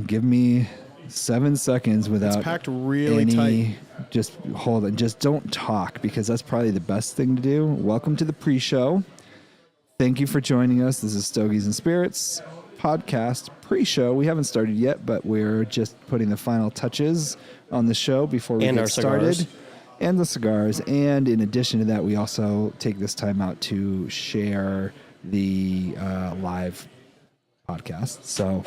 Give me 7 seconds without It's packed really tight. Just hold it. Just don't talk because that's probably the best thing to do. Welcome to the pre-show. Thank you for joining us. This is Stogies and Spirits podcast pre-show. We haven't started yet, but we're just putting the final touches on the show before we get started. And the cigars. And in addition to that, we also take this time out to share the live podcast. So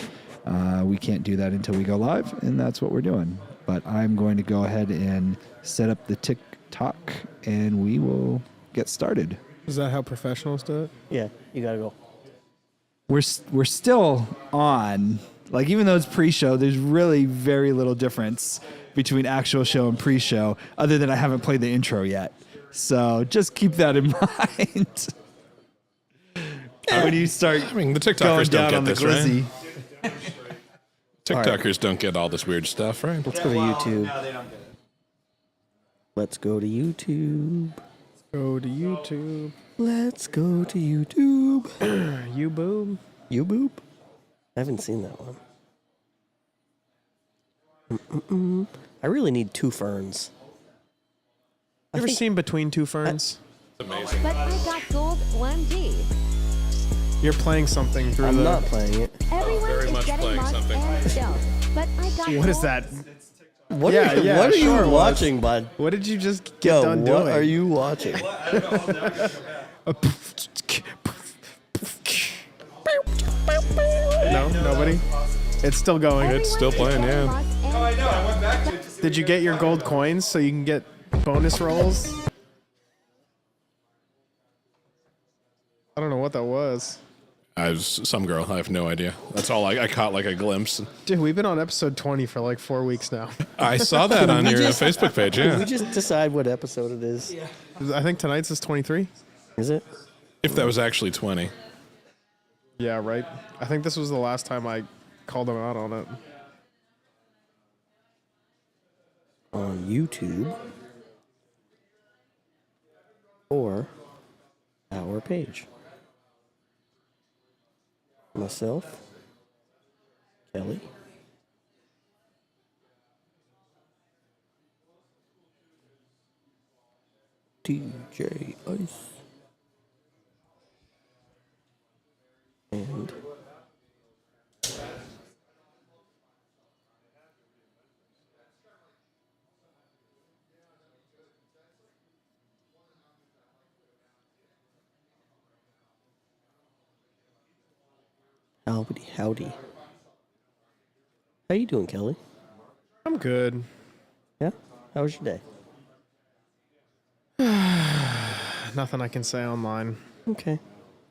we can't do that until we go live, and that's what we're doing. But I'm going to go ahead and set up the TikTok, and we will get started. Is that how professionals do it? Yeah, you gotta go. We're still on. Like, even though it's pre-show, there's really very little difference between actual show and pre-show, other than I haven't played the intro yet. So just keep that in mind. When you start the TikTokers don't get this, glizzy. right? TikTokers don't get all this weird stuff, right? Let's go to YouTube. No, they don't get it. Let's go to YouTube. Go to YouTube. Let's go to YouTube. You boob. You boop. I haven't seen that one. I really need two ferns. You ever seen Between Two Ferns? It's amazing. But I got gold 1G. You're playing something through I'm the... not playing it. Everyone very is much getting playing marked something. and don't. But I got What is gold. that? What Yeah, are you, yeah, what are sure it you was. watching, bud? What did you just get done what doing? are you watching? No, nobody? It's still going. It's still playing, yeah. yeah. Did you get your gold coins so you can get bonus rolls? I don't know what that was. I was some girl. I have no idea. That's all I caught, like a glimpse. Dude, we've been on episode 20 for like 4 weeks now. I saw that on your Facebook page. Can we Yeah, just decide what episode it is? Yeah. I think tonight's is 23. Is it? if that was actually 20. Yeah, right. I think this was the last time I called them out on it. On YouTube or our page. Myself, Kelly, DJ Ice, and howdy. How you doing, Kelly? I'm good. Yeah? How was your day? Nothing I can say online. Okay.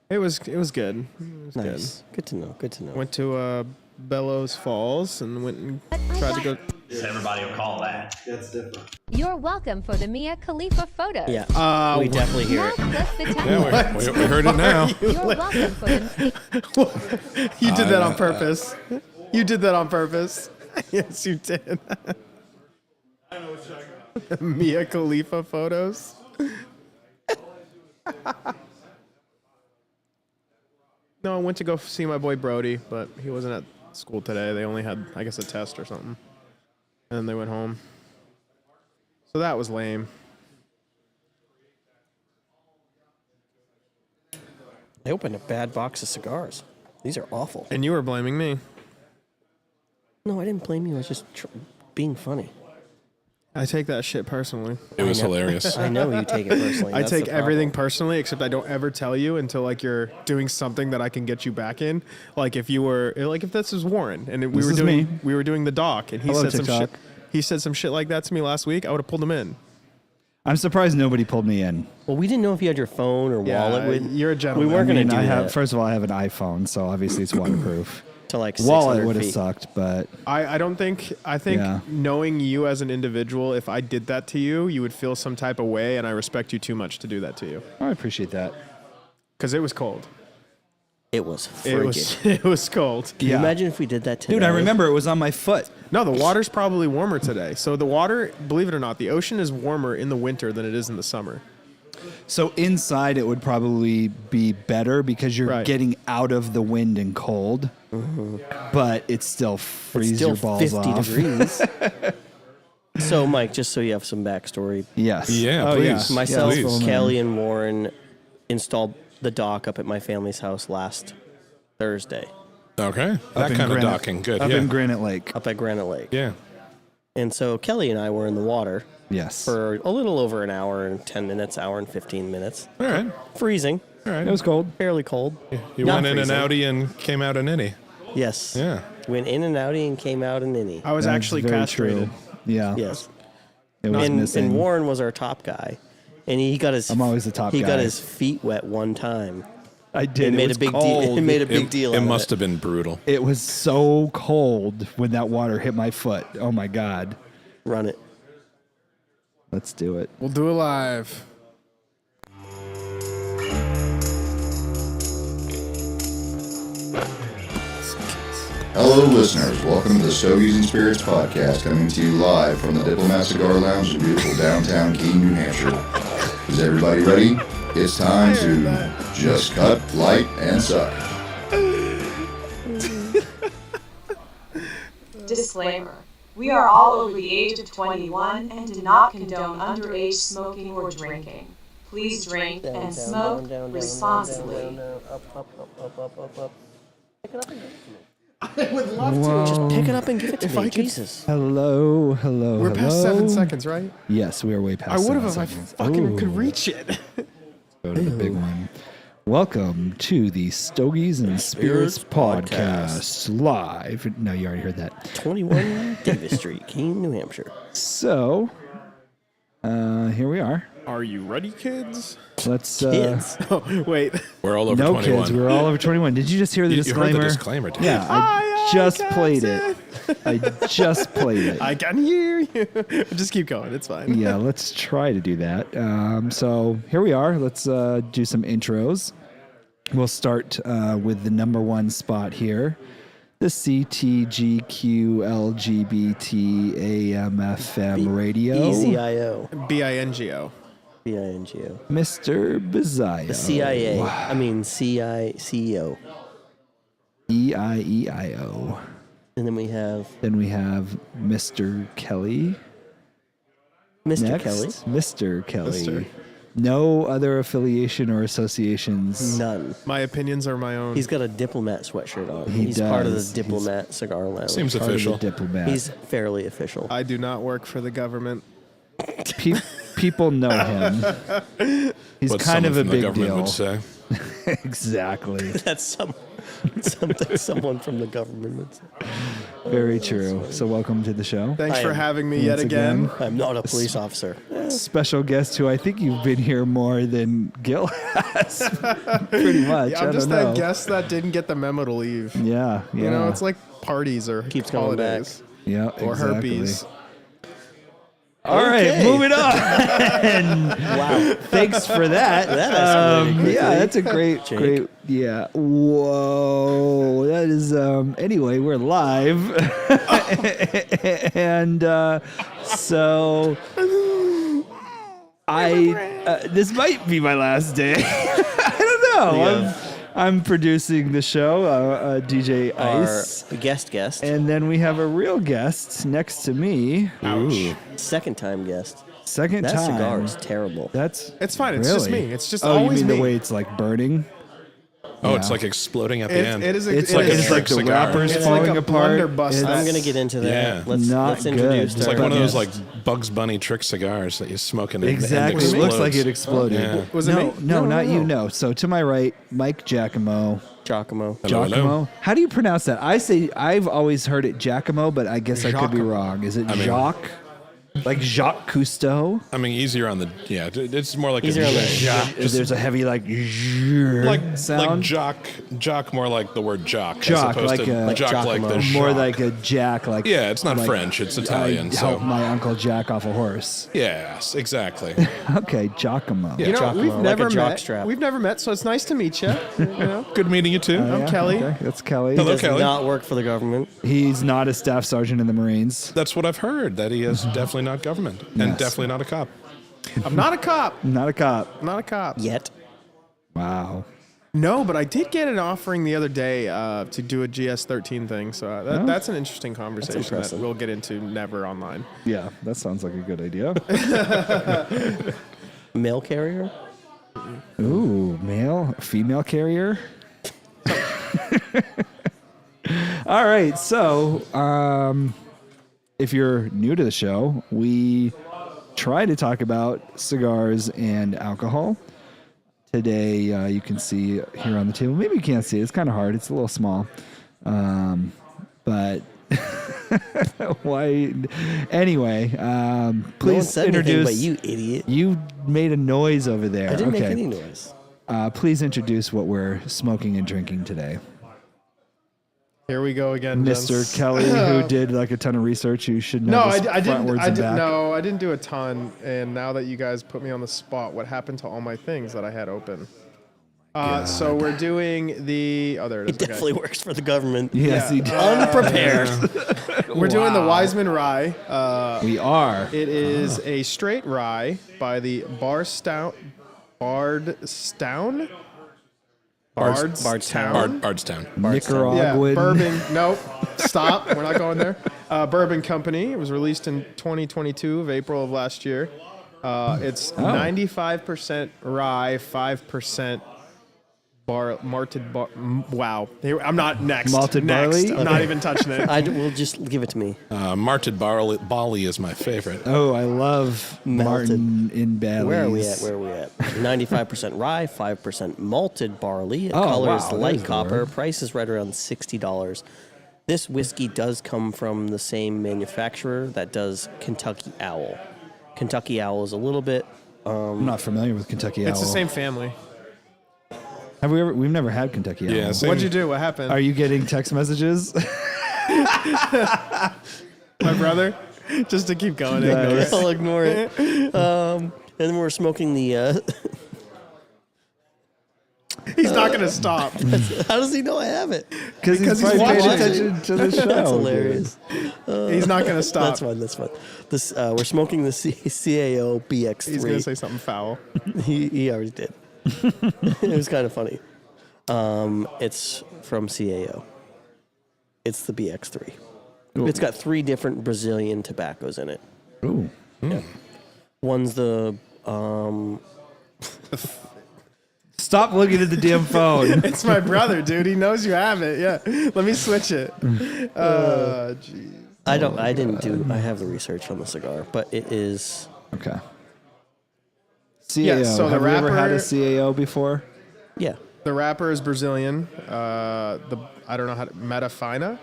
It was good. It was Nice. Good to know. Good to know. Went to Bellows Falls and went and tried to go. Everybody will call that. You're welcome for the Mia Khalifa photo. Yeah. We definitely hear Now it. click the template. We heard it now. You're welcome for the You did that on purpose. You did that on purpose. Yes, you did. Mia Khalifa photos. No, I went to go see my boy Brody, but he wasn't at school today. They only had, I guess, a test or something. And then they went home. So that was lame. I opened a bad box of cigars. These are awful. And you were blaming me. No, I didn't blame you. I was just being funny. I take that shit personally. It was hilarious. I know you take it personally. I That's take the everything problem. personally, except I don't ever tell you until like you're doing something that I can get you back in. Like if you were, like if this was Warren and This is me. we were doing the doc and he Hello, said some TikTok. shit. He said some shit like that to me last week. I would have pulled him in. I'm surprised nobody pulled me in. Well, we didn't know if you had your phone or wallet with. you're a gentleman. We weren't going to do I that. First of all, I have an iPhone, so obviously it's waterproof. To like Wallet 600 would have feet. sucked, but I don't think Yeah. knowing you as an individual, if I did that to you, you would feel some type of way, and I respect you too much to do that to you I appreciate that. because it was cold. It was It frigid. was it was cold. Can you Yeah. imagine if we did that today? Dude, I remember it was on my foot. No, the water's probably warmer today. So the water, believe it or not, the ocean is warmer in the winter than it is in the summer. So inside it would probably be better because you're Right. getting out of the wind and cold, but it's still freeze It's still your balls 50 off. degrees. So, Mike, just so you have some backstory, Yes. Yeah, Oh, please. Yeah. myself, Yeah, let's go on. Kelly, and Warren installed the dock up at my family's house last Thursday Okay. Up That in kind of Granite- docking. Good. Up Yeah. in Granite Lake. up at Granite Lake. Yeah. And so Kelly and I were in the water Yes. for a little over an hour and 10 minutes, hour and 15 minutes. All right. Freezing, All right. It was cold. fairly cold. You Not went in an freezing. outie and came out an innie. Yes. Yeah. Went in and outie and came out an innie. I was That's actually very castrated. true. Yeah. Yes. It was missing. And Warren was our top guy. And he got his I'm always the top he guy. got his feet wet one time. I did. It made was a big deal. cold. It made a big deal. It out of must have been brutal. It was so cold when that water hit my foot. Oh my God. Run it. Let's do it. We'll do it live. Hello, listeners. Welcome to the Stogies and Spirits podcast, coming to you live from the Diplomat Cigar Lounge in beautiful downtown Keene, New Hampshire. Is everybody ready? It's time to just cut, light, and suck. Disclaimer. We are all over the age of 21 and do not condone underage smoking or drinking. Please drink and smoke responsibly. Just pick it up and give it to me. I could- Jesus. Hello. Hello. We're past hello. 7 seconds, right? Yes, we are way past I would have 7 if I seconds. fucking Ooh. could reach it. Go to the big one. Welcome to the Stogies and Spirits podcast live. No, you already heard that. 21 Davis Street, Keene, New Hampshire. So, here we are. Are you ready, kids? Let's. Kids. Oh, wait. We're all over No 21. kids. We're all over 21. Did you just hear the You disclaimer? heard the disclaimer, didn't Yeah, you? I just played it. I just played it. I can hear you. Just keep going. It's fine. Yeah, let's try to do that. So here we are. Let's do some intros. We'll start with the number one spot here. The CTGQLGBTAMFM radio. EZIO. BINGO. BINGO. Mr. Bizio. The CIA. I mean, CEO. EIEIO. And then we have Then we have Mr. Kelly. Mr. Next, Kelly. Mr. Kelly. Mr.. No other affiliation or associations. None. My opinions are my own. He's got a diplomat sweatshirt on. He He's part of does. the diplomat cigar lounge. Seems Part of the official. diplomat. He's fairly official. I do not work for the government. People know him. He's What kind of a someone from the big government deal. would say. Exactly. That's something someone from the government would say. Very true. So welcome to the show. Thanks I for am- having me yet Once again. I'm not a police officer. Special guest who I think you've been here more than Gil has. Pretty much. Yeah, I I'm just don't know. that guest that didn't get the memo to leave. Yeah. Yeah. You know, it's like parties or Keeps coming holidays yeah, or exactly. herpes. All right, Okay. moving on. Wow. Thanks for that. That escalated quickly. Yeah, that's a great, Jake. great. Yeah. Whoa. That is. Anyway, we're live, and so this might be my last day. I don't know. Yeah. I'm producing the show, DJ Ice. Our guest. And then we have a real guest next to me. Ooh. Second time guest. Second That time. cigar is terrible. That's It's fine. It's just really? me. It's just oh, always you mean me. the way it's like burning? Oh, Yeah. it's like exploding at the It, end. it is. It's it like is- it's like the cigar. wrappers It's falling like a apart. blunderbuss. It's- I'm gonna get into that. Yeah. Let's Not introduce good. It's like our one of those guest. like Bugs Bunny trick cigars that you smoke and Exactly. It It looks like it explodes. exploded. Yeah. Was it no, me? no, not you. No. So to my right, Mike Giacomo. Giacomo. Hello, hello. Giacomo. How do you pronounce that? I've always heard it Giacomo, but I guess I could be Giacomo. wrong. Is it I mean- Jacques? Like Jacques Cousteau? I mean, easier on the it's more like Easier on the There's a heavy like sound. jock more like the word jock as Jock, opposed like to a- jock like Giacomo. the More jock. like a jack. Like Yeah, it's not like, French, it's Italian, I so- helped my uncle jack off a horse. Yes, exactly. Okay, Giacomo. Yeah. You know, Giacomo, we've like never a jock met. strap. We've never met, so it's nice to meet you. You know, Good meeting you too. I'm Kelly. Okay, that's Kelly. Hello, Does Kelly. not work for the government. He's not a staff sergeant in the Marines. That's what I've heard. That he is definitely not government and Yes. definitely not a cop. I'm not a cop. Not a cop. I'm not a cop. Yet. Wow. No, but I did get an offering the other day to do a GS13 thing. So that's an interesting conversation that impressive. we'll get into never online. Yeah, that sounds like a good idea. Mail carrier? Ooh, female carrier. All right, so if you're new to the show, we try to talk about cigars and alcohol. Today, you can see here on the table. Maybe you can't see it. It's kind of hard. It's a little small. But why? Anyway, please said introduce. anything but you idiot. You made a noise over there. I didn't make any noise. Please introduce what we're smoking and drinking today. Here we go again, Mr. gents. Kelly, who did like a ton of research, who should know. No, this I didn't. frontwards I and did, back. no, I didn't do a ton. And now that you guys put me on the spot, what happened to all my things that I had open? So we're doing the. Oh, there it is. It definitely works for the government. Yes, he did. Unprepared. We're doing the Wiseman Rye. We are. It is a straight rye by the Bardstown. Bardstown. Nicaraguan. Yeah, bourbon. Nope. Stop. We're not going there. Bourbon Company. It was released in 2022 of April of last year. It's 95% rye, 5% malted bar. Wow. I'm not next. Malted next. barley? I'm not even touching it. We'll just give it to me. Marted barley is my favorite. Oh, I love Malted. Martin in Bailey's. Where are we at? 95% rye, 5% malted barley. Oh, Color wow, is that light is the copper. word. Price is right around $60. This whiskey does come from the same manufacturer that does Kentucky Owl. Kentucky Owl is a little bit. I'm not familiar with Kentucky Owl. It's the same family. Have we ever? We've never had Kentucky Owl. Yeah, same. What'd you do? What happened? Are you getting text messages? My brother? Just to keep going. Ignore it. I'll ignore it. And then we're smoking the. He's not going to stop. How does he know I have it? Because he's he's probably paying watching. attention to the show. That's dude. hilarious. He's not going to stop. That's fine. This we're smoking the CAO BX3. He's going to say something foul. He already did. It was kind of funny. It's from CAO. It's the BX3. Ooh. It's got 3 different Brazilian tobaccos in it. Ooh. Yeah. One's the Stop looking at the damn phone. It's my brother, dude. He knows you have it. Yeah. Let me switch it. Jeez. I have the research on the cigar, but it is Okay. CAO. Yeah, so the Have we ever had a wrapper- CAO before? yeah. The wrapper is Brazilian. I don't know how to. Metafina?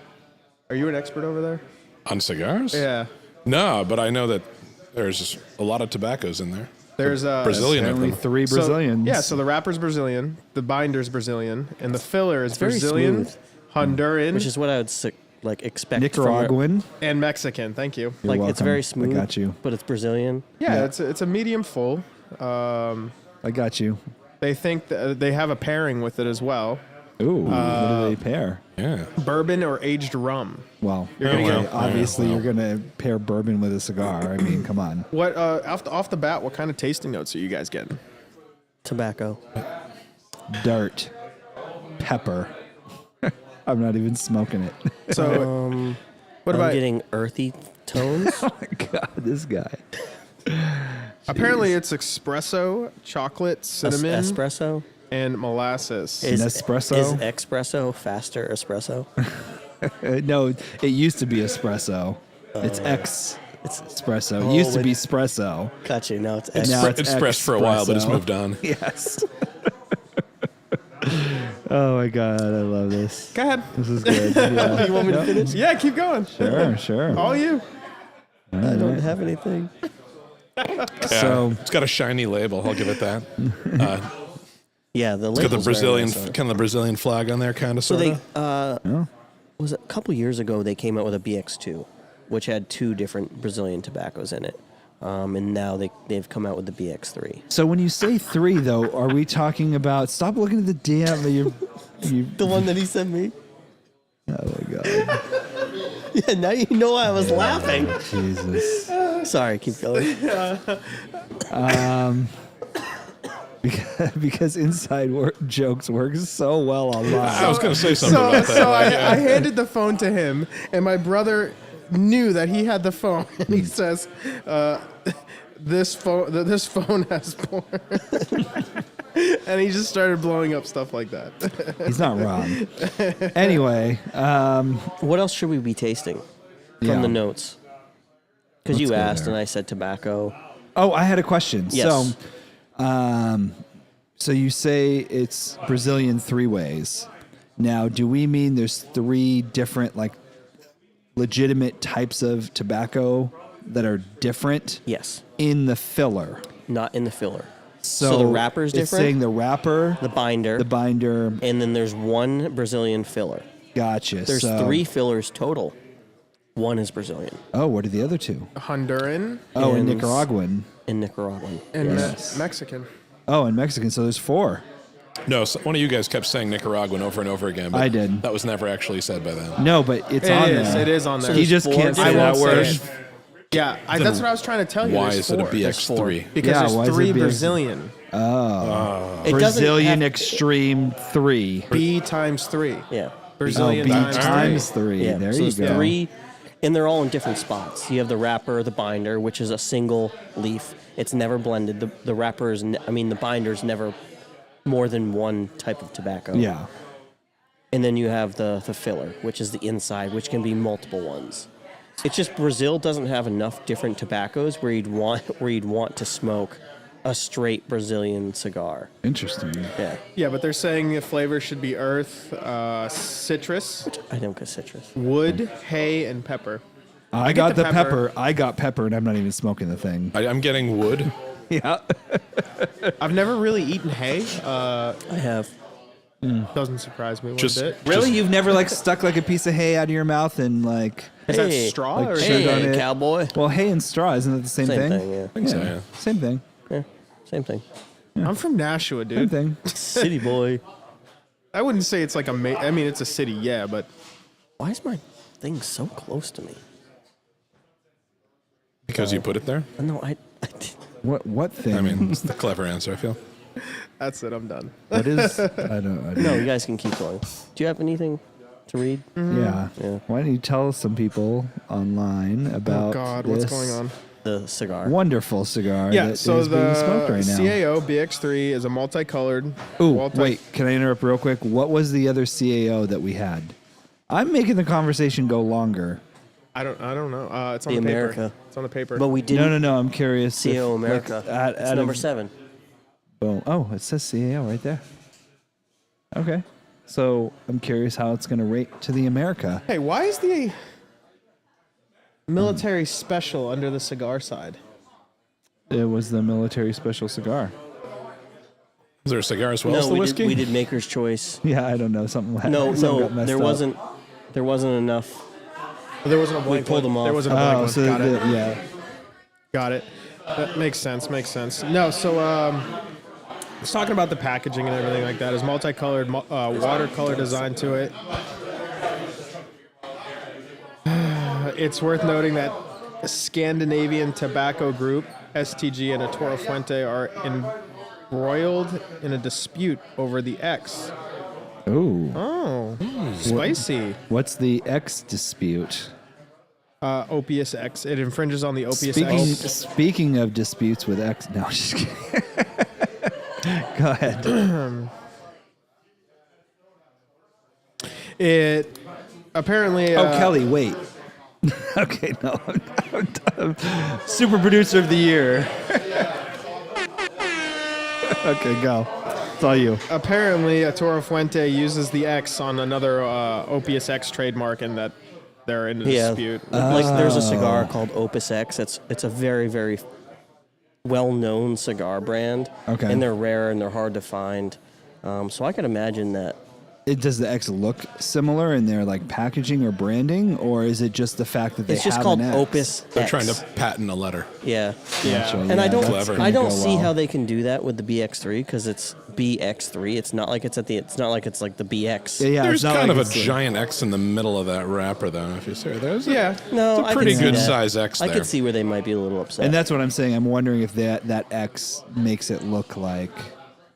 Are you an expert over there? On cigars? Yeah. No, but I know that there's a lot of tobaccos in there. There's Brazilian of Only them. 3 So- Brazilians. Yeah, so the wrapper's Brazilian, the binder's Brazilian, and the filler is very Brazilian, smooth. Honduran, Which is what I would expect Nicaraguan. and Mexican. Thank you. You're It's welcome. very smooth. I got you. But it's Brazilian. Yeah, Yeah. it's a medium full. I got you. They think that they have a pairing with it as well. Ooh, what do they pair? Yeah. Bourbon or aged rum. Well, You're gonna okay, get- obviously well. you're going to pair bourbon with a cigar. I mean, come on. What off the bat? What kind of tasting notes are you guys getting? Tobacco. Dirt. Pepper. I'm not even smoking it. So, what I'm about? getting earthy tones. Oh my God, this guy. Apparently, it's espresso, chocolate, cinnamon, Espresso. and molasses. Nespresso? Is espresso faster espresso? No, it used to be espresso. It's espresso. It used to be espresso. Got you. Now it's Now it's Expressed for a while, but it's espresso. moved on. Yes. Oh my God, I love this. Go ahead. This is good. Yeah. You want me to finish? Yeah, keep going. Sure. All you. I don't have anything. So It's got a shiny label. I'll give it that. Yeah, the It's got the label's very Brazilian, nice on it. kind of the Brazilian flag on there, kind of, So sort they of. was it a couple years ago they came out with a BX2, which had 2 different Brazilian tobaccos in it, and now they've come out with the BX3. when you say 3, though, are we talking about? Stop looking at the damn. You. The one that he sent me. Oh my God. Yeah, now you know why I was laughing. Jesus. Sorry, keep going. Because inside jokes work so well online. I was going to say something So, about that. so like, I handed the phone to him, and my brother knew that he had the phone, and he says, "This phone has porn," and he just started blowing up stuff like that. He's not wrong. Anyway, What else should we be tasting from Yeah. the notes? Because Let's you go asked, there. and I said tobacco. oh, I had a question. Yes. So you say it's Brazilian three ways. Now, do we mean there's three different, like, legitimate types of tobacco that are different Yes, in the filler? not in the filler. So, the wrapper's It's different. saying the wrapper, The binder, the binder. and then there's one Brazilian filler. Gotcha. There's So- 3 fillers total. One is Brazilian Oh, what are the other two? Honduran Oh, and And- Nicaraguan. and Nicaraguan. and Yes. Mexican. Oh, and Mexican. So there's 4. no, so one of you guys kept saying Nicaraguan over and over again. But I did. That was never actually said by them. No, but it's It on is. there. It is on there. He just Four can't say I that won't say word. it. Yeah, that's what I was trying to tell you. Why There's is it a 4. BX3? Because Yeah, why there's is 3 it BX3? Brazilian. It doesn't Brazilian have- Extreme 3. B times 3. Yeah. Oh, Brazilian B times times 3. 3. Yeah. There so you there's go. 3, and they're all in different spots. You have the wrapper, the binder, which is a single leaf. It's never blended. The wrapper is, the binder is never more than one type of tobacco. Yeah. And then you have the filler, which is the inside, which can be multiple ones. It's just Brazil doesn't have enough different tobaccos where you'd want to smoke a straight Brazilian cigar. Interesting. Yeah, Yeah, but they're saying the flavor should be earth, citrus, I don't get citrus. wood, hay, and pepper. I get got the the pepper. pepper. I got pepper, and I'm not even smoking the thing. I'm getting wood. Yeah. I've never really eaten hay. I have. Doesn't surprise me one Just- bit. Really? You've never, like, stuck, like, a piece of hay out of your mouth and, like... Is that Hey, straw like or sugar is on Hey, it. cowboy. Well, hay and straw, isn't that the same, Same thing, yeah. I think so, yeah. Same thing. Yeah, same thing. I'm from Nashua, Same dude. thing. City boy. I wouldn't say it's like a. I mean, it's a city, yeah, but Why is my thing so close to me? Because you put it there? No, I What thing? I mean, it's the clever answer, I feel. that's it. I'm done. what is... I don't no, you guys can keep going. Do you have anything to read? Yeah. Yeah. Why don't you tell some people online about Oh God, what's this going on? The cigar. wonderful cigar Yeah, that so is being smoked the right now? CAO BX3 is a multicolored. Ooh, wait, can I interrupt real quick? What was the other CAO that we had? I'm making the conversation go longer. I don't know. It's on The the, paper. America. It's on the paper. But we didn't. No, I'm curious. if, CAO America. like, out it's of- number 7. Boom. Oh, it says CAO right there. Okay. So I'm curious how it's going to rate to the America. Hey, why is the military special under the cigar side? It was the military special cigar. Is there a cigar as well as No, the we whiskey? did Maker's Choice. Yeah, I don't know. Something like No, something no, got messed there up. wasn't enough. There wasn't a blank pulled one. them off. There wasn't a blank Oh, one. so Got it. yeah. Got it. That makes sense. Makes sense. No, so it's talking about the packaging and everything like that. It's multicolored, watercolor design to it. It's worth noting that Scandinavian Tobacco Group, STG, and Toro Fuente are embroiled in a dispute over the X. Ooh. Oh, spicy. What's the X dispute? Opius X. It infringes on the Opius Speaking, X. speaking of disputes with X, no, just kidding. Go ahead. It apparently. Oh, Kelly, wait. Okay, no. I'm super producer of the year. Okay, go. It's all you. Apparently, Toro Fuente uses the X on another Opius X trademark, and that they're in a dispute. Like there's a cigar called Opus X. It's a very, very well-known cigar brand. Okay. And they're rare and they're hard to find. So I could imagine that Does the X look similar in their like packaging or branding, or is it just the fact that they It's just have called an X? Opus They're X. trying to patent a letter. Yeah. Gotcha, And yeah, I don't, that's gonna I don't go see well. how they can do that with the BX3 because it's BX3. It's not like it's like the BX. Yeah, There's it's not kind like of a it's giant X in the middle of that wrapper, though. If you see, there's Yeah. No, it's I a pretty can see good that. size X I there. could see where they might be a little upset. And that's what I'm saying. I'm wondering if that X makes it look like.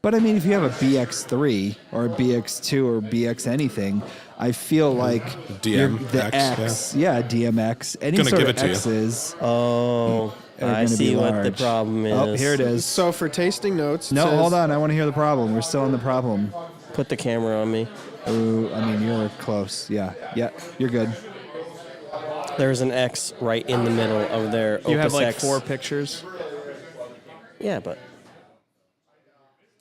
But I mean, if you have a BX3 or a BX2 or BX anything, I feel like the X, DMX, any Gonna sort give of it to you. X's. Oh, are I gonna see be what the large. problem is. Oh, here it is. So for tasting notes, it No, says- hold on. I want to hear the problem. We're still on the problem. Put the camera on me. Ooh, I mean, you're close. Yeah, you're good. There's an X right in the middle of their You have Opus like X. 4 pictures. Yeah, but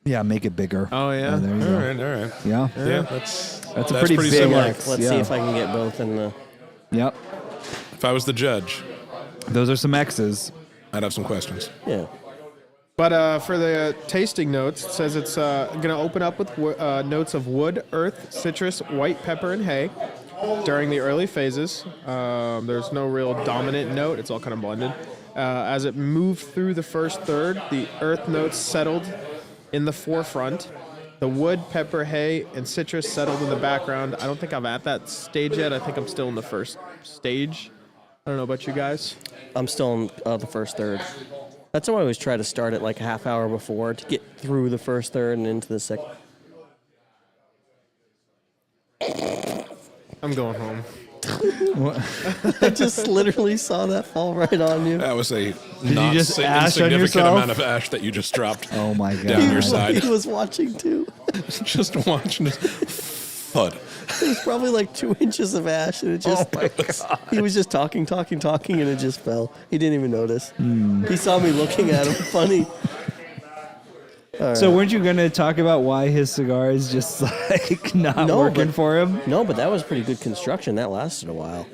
Yeah, make it bigger. Oh, yeah? There you All go. right, all right. Yeah. Yeah, that's That's a pretty big similar. X. let's yeah. see if I can get both in the. Yep. If I was the judge, Those are some X's. I'd have some questions. Yeah. But for the tasting notes, it says it's going to open up with notes of wood, earth, citrus, white pepper, and hay during the early phases. There's no real dominant note. It's all kind of blended. As it moved through the first third, the earth notes settled in the forefront. The wood, pepper, hay, and citrus settled in the background. I don't think I'm at that stage yet. I think I'm still in the first stage. I don't know about you guys. I'm still in the first third. That's why I always try to start it like a half hour before to get through the first third and into the second. I'm going home. I just literally saw that fall right on you. That was a you not just ash on insignificant yourself? amount of ash that you just dropped Oh my god. down your side. He was watching too. Just watching this thud. It was probably like 2 inches of ash, and it just. Oh my god. He was just talking, and it just fell. He didn't even notice. He saw me looking at him funny. So weren't you going to talk about why his cigar is just like not working for him? No, but that was pretty good construction. That lasted a while.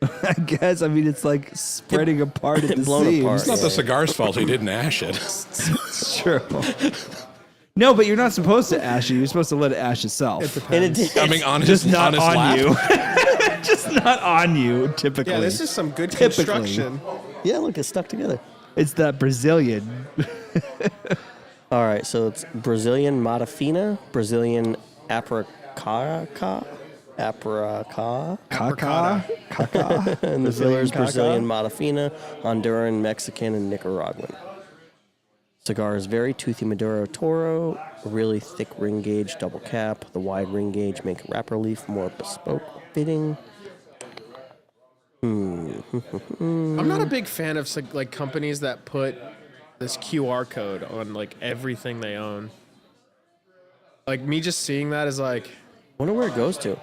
I guess. I mean, it's like spreading apart at the blown seams. apart. It's not the cigar's fault he didn't ash it. It's true. No, but you're not supposed to ash it. You're supposed to let it ash itself. And it did. I mean, on Just his, not on his on lap. you. Just not on you, typically. Yeah, this is some good Typically. construction. Yeah, look, it's stuck together. It's that Brazilian. All right, so it's Brazilian Matafina, Brazilian Apracaca, Caca. and the fillers Caca. Brazilian Matafina, Honduran, Mexican, and Nicaraguan. Cigar is very toothy Maduro Toro, really thick ring gauge double cap. The wide ring gauge make wrapper leaf more bespoke fitting. I'm not a big fan of like companies that put this QR code on like everything they own. Like me just seeing that is like, Wonder where it goes to.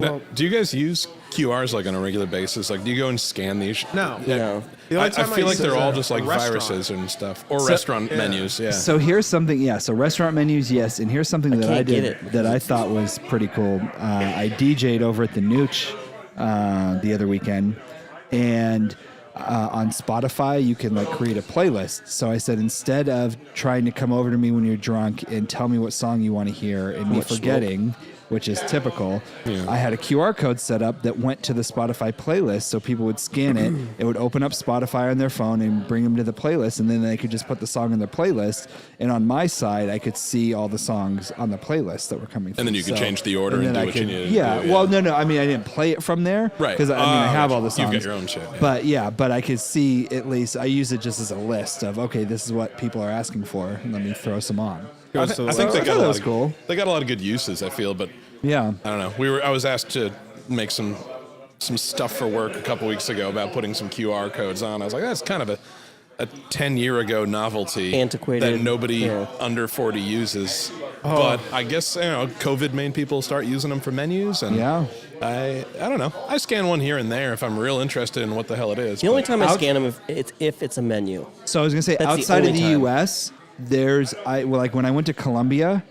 Now, do you guys use QRs like on a regular basis? Like, do you go and scan these? no. No. The I only time feel like use it they're is all at just a like restaurant. viruses and stuff, or restaurant menus. Yeah. So here's something, So restaurant menus, yes. And here's something that I can't get did it. that I thought was pretty cool. I DJ'd over at the Nooch the other weekend, and on Spotify you can like create a playlist. So I said, instead of trying to come over to me when you're drunk and tell me what song you want to hear and me forgetting, which is typical, I had a QR code set up that went to the Spotify playlist, so people would scan it. It would open up Spotify on their phone and bring them to the playlist, and then they could just put the song in their playlist. And on my side, I could see all the songs on the playlist that were coming through. And then you could change the order and then do I what you could- needed to Yeah, do, well, no. I mean, I didn't play it from there. Right. Because, I have all the You've songs. got your own shit, yeah. But I could see at least, I use it just as a list of, okay, this is what people are asking for. Let me throw some on. I think they got a that lot was of, cool. They got a lot of good uses, I feel, but Yeah. I don't know. I was asked to make some stuff for work a couple weeks ago about putting some QR codes on. I was like, that's kind of a 10-year ago novelty, Antiquated, that nobody yeah. under 40 uses. But I guess COVID made people start using them for menus, and Yeah. I don't know. I scan one here and there if I'm real interested in what the hell it is. The only but- time I scan them if it's a menu. So I was gonna say, That's the outside of only the time. U.S., like when I went to Colombia,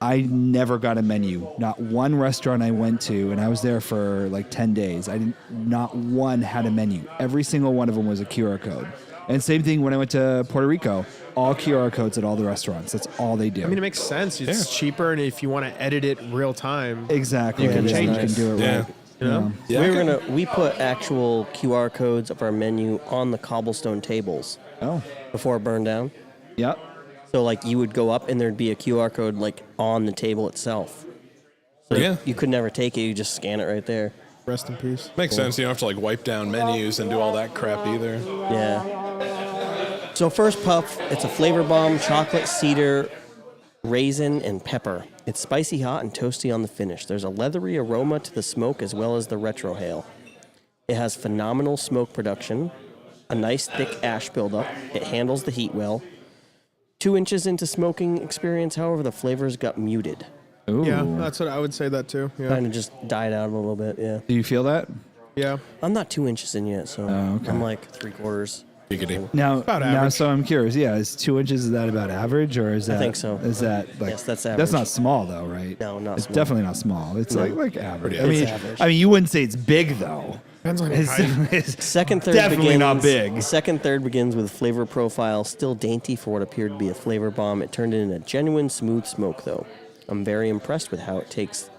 I never got a menu. Not one restaurant I went to, and I was there for like 10 days. Not one had a menu. Every single one of them was a QR code. And same thing when I went to Puerto Rico. All QR codes at all the restaurants. That's all they do. I mean, it makes sense. It's cheaper, and if you want to edit it real time, exactly. You can change You it. can do it Yeah. right. you know. Yeah. We put actual QR codes of our menu on the cobblestone tables Oh, before it burned down. yep. So like you would go up and there'd be a QR code like on the table itself. So Yeah. you could never take it. You just scan it right there. Rest in peace. Makes sense. You don't have to like wipe down menus and do all that crap either. Yeah. So first puff, it's a flavor bomb, chocolate, cedar, raisin, and pepper. It's spicy hot and toasty on the finish. There's a leathery aroma to the smoke as well as the retrohale. It has phenomenal smoke production, a nice thick ash buildup. It handles the heat well. 2 inches into smoking experience, however, the flavors got muted. Ooh. Yeah, that's what I would say that too. Yeah. Kind of just died out a little bit, yeah. Do you feel that? Yeah. I'm not 2 inches in yet, so okay. I'm like 3/4. Giggity. Now, About now, average. so I'm curious. Yeah, is 2 inches, is that about average, or is that? think so. Is that like? Yes, that's That's average. not small though, right? No, not It's small. definitely not small. It's like average. I It's mean, average. I mean, you wouldn't say it's big though. Depends on It's, height. it's Second, third definitely begins, not big. Second, third begins with flavor profile, still dainty for what appeared to be a flavor bomb. It turned into a genuine smooth smoke, though. I'm very impressed with how it takes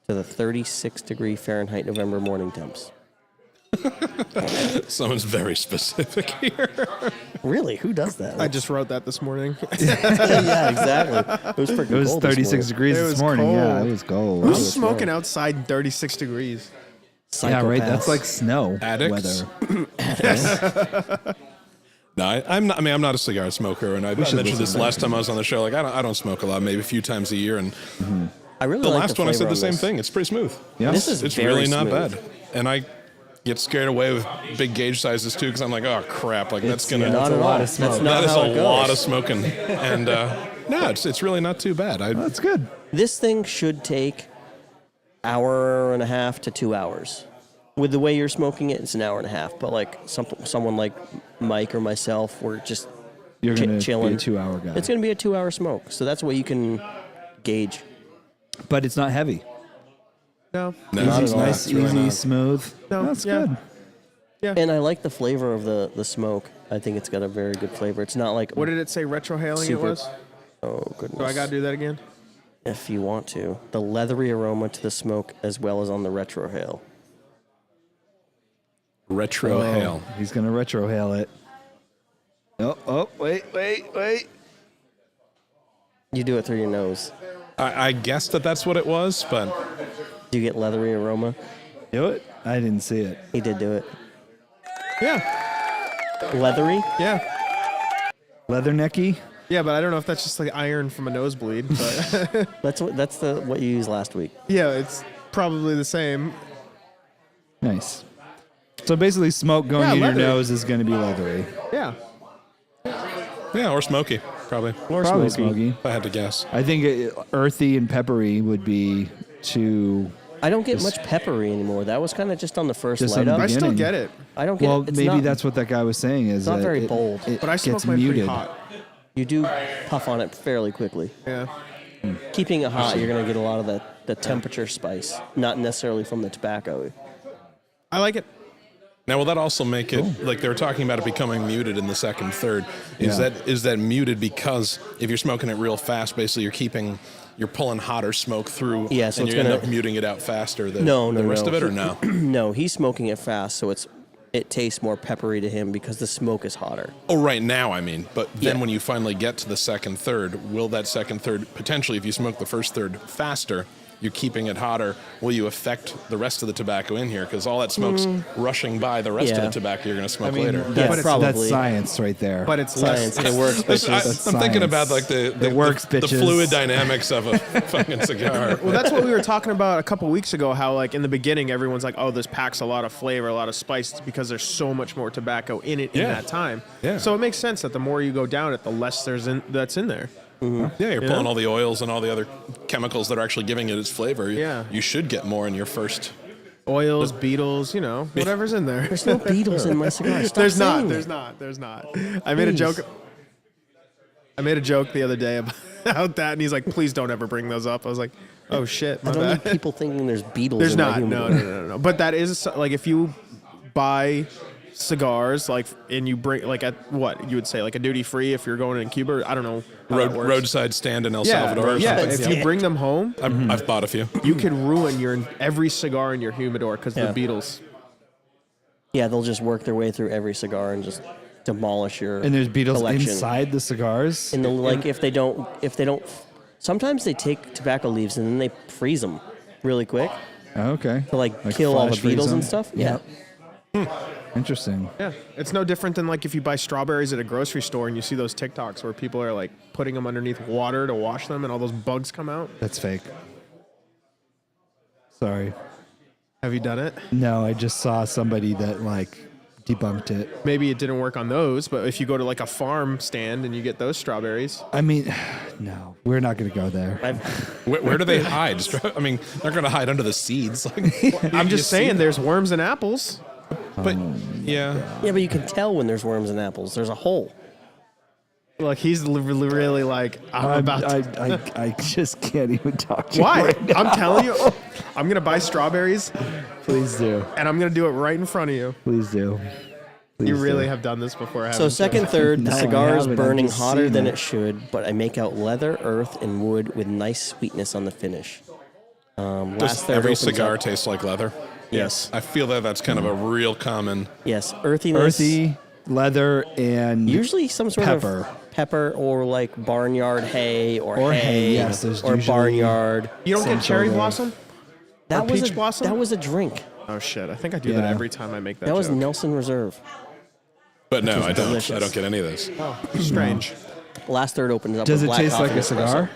to the 36-degree Fahrenheit November morning temps. Someone's very specific here. Really? Who does that? I just wrote that this morning. yeah, exactly. It was freaking It was cold this 36 morning. degrees It this was morning. Yeah, cold. it was cold. Who's smoking outside in 36 degrees? Yeah, right. That's Psychopaths. like snow Addicts. weather. No, I'm not. I mean, I'm not a cigar smoker, and I should mentioned this listen last time I was on the show. Like, I don't smoke a lot, maybe a few times a year. And I really the like last the one, I said flavor the on same this. thing. It's pretty smooth. Yeah. This is It's very really not smooth. bad. And I get scared away with big gauge sizes too, because I'm like, oh crap, like that's gonna. Not a at lot all. of smoke. That's not That is how a it goes. lot of smoking, and no, it's really not too bad. That's good. This thing should take hour and a half to 2 hours. With the way you're smoking it, it's an hour and a half. But like someone like Mike or myself, we're just You're gonna chilling. be a 2 hour guy. It's going to be a 2 hour smoke. So that's what you can gauge. But it's not heavy. No. No, Not it's at all. Nice, It's really easy, not. smooth. No, That's yeah. good. And I like the flavor of the smoke. I think it's got a very good flavor. It's not like What did it say retrohaling it Super. was? oh goodness. Do I got to do that again? If you want to, the leathery aroma to the smoke as well as on the retrohale. Retro hail. He's gonna retrohale it. Oh, wait. You do it through your nose. I guessed that's what it was, but Do you get leathery aroma? Do it? I didn't see it. He did do it. Yeah. Leathery? Yeah. Leathernecky? Yeah, but I don't know if that's just like iron from a nosebleed. But That's what you used last week. yeah, it's probably the same. Nice. So basically, smoke going Yeah, in your leather. nose is going to be leathery. Yeah. yeah, or smoky, probably. Or Probably smoky. smoky. If I had to guess. I think earthy and peppery would be too. I don't get much peppery anymore. That was kind of just on the first Just light on the up. I still Beginning. get it. I don't get Well, it's maybe not, that's what that guy was saying. Is not that very it- bold. it But I smoke gets mine pretty muted. hot. You do puff on it fairly quickly. Yeah. Keeping it hot, you're going to get a lot of the temperature spice, not necessarily from the tobacco. I like it. Now, will that also make it like they were talking about it becoming muted in the second, third? Is Yeah. that muted because if you're smoking it real fast, basically you're pulling hotter smoke through, Yeah, so and it's you end gonna- up muting it out faster than No, the rest no. of it, or no? No, he's smoking it fast, so it tastes more peppery to him because the smoke is hotter. Oh, right now, I mean. But then Yeah. when you finally get to the second, third, will that second, third, potentially, if you smoke the first third faster, you're keeping it hotter, will you affect the rest of the tobacco in here? Because all that smoke's rushing by the rest of Yeah. the tobacco you're going to smoke I mean, later. Yeah, that's, probably. that's science right there. But it's Science. less. It works, That's- bitches. I'm thinking science. about like the works, the bitches. fluid dynamics of a fucking cigar. Well, that's what we were talking about a couple weeks ago. How like in the beginning, everyone's like, "Oh, this packs a lot of flavor, a lot of spice," because there's so much more tobacco in it in Yeah. that time. Yeah. So it makes sense that the more you go down it, the less that's in there. Yeah, you're pulling all the oils and all the other chemicals that are actually giving it its flavor. Yeah. You should get more in your first. Oils, beetles, whatever's in there. There's no beetles in my cigar. Stop There's not. saying There's that. not. There's not. I made a Please. joke. I made a joke the other day about that, and he's like, "Please don't ever bring those up." I was like, "Oh shit, I my don't bad." need people thinking there's beetles There's in my not. humidor. No. But that is like if you buy cigars, like, and you bring like at what you would say like a duty free if you're going in Cuba. I don't know. How that works. Roadside stand in El Yeah, Salvador. Or yeah. something. If you bring them home, I've bought a few. you could ruin every cigar in your humidor because Yeah. the beetles. Yeah, they'll just work their way through every cigar and just demolish your And there's beetles collection. inside the cigars. And if they don't, sometimes they take tobacco leaves and then they freeze them really quick Okay. to like kill all the flash freeze beetles them? and stuff. Yeah. Interesting. Yeah, it's no different than like if you buy strawberries at a grocery store and you see those TikToks where people are like putting them underneath water to wash them and all those bugs come out. That's fake. Sorry. Have you done it? No, I just saw somebody that like debunked it. Maybe it didn't work on those, but if you go to like a farm stand and you get those strawberries, I mean, no, we're not going to go there. Where do they hide? I mean, they're going to hide under the seeds. Like, I'm just saying there's worms in apples. But yeah, Yeah, but you can tell when there's worms in apples. There's a hole. Like he's really like I'm about to. I just can't even talk to you Why? right now. I'm telling you, I'm gonna buy strawberries Please do. and I'm gonna do it right in front of you. Please do. You Please really do. have done this before, haven't So you? second, third, the No, I cigar is haven't. I've burning just hotter seen than it. it should, but I make out leather, earth, and wood with nice sweetness on the finish. Last does third every opens cigar up- taste like leather? Yes. I feel that's kind of a real common. Yes, earthiness. Earthy, leather, and Usually some sort Pepper. of pepper or like barnyard hay or Or hay, hay. yes, there's or usually barnyard. You don't some get cherry sort of- blossom? That or was peach a, blossom? That was a drink. Oh shit! I think I do that Yeah. every time I make that. That was joke. Nelson Reserve. But no, I don't. delicious. I don't get any of this. strange. Last third opens up. does with it black taste coffee like a espresso. cigar?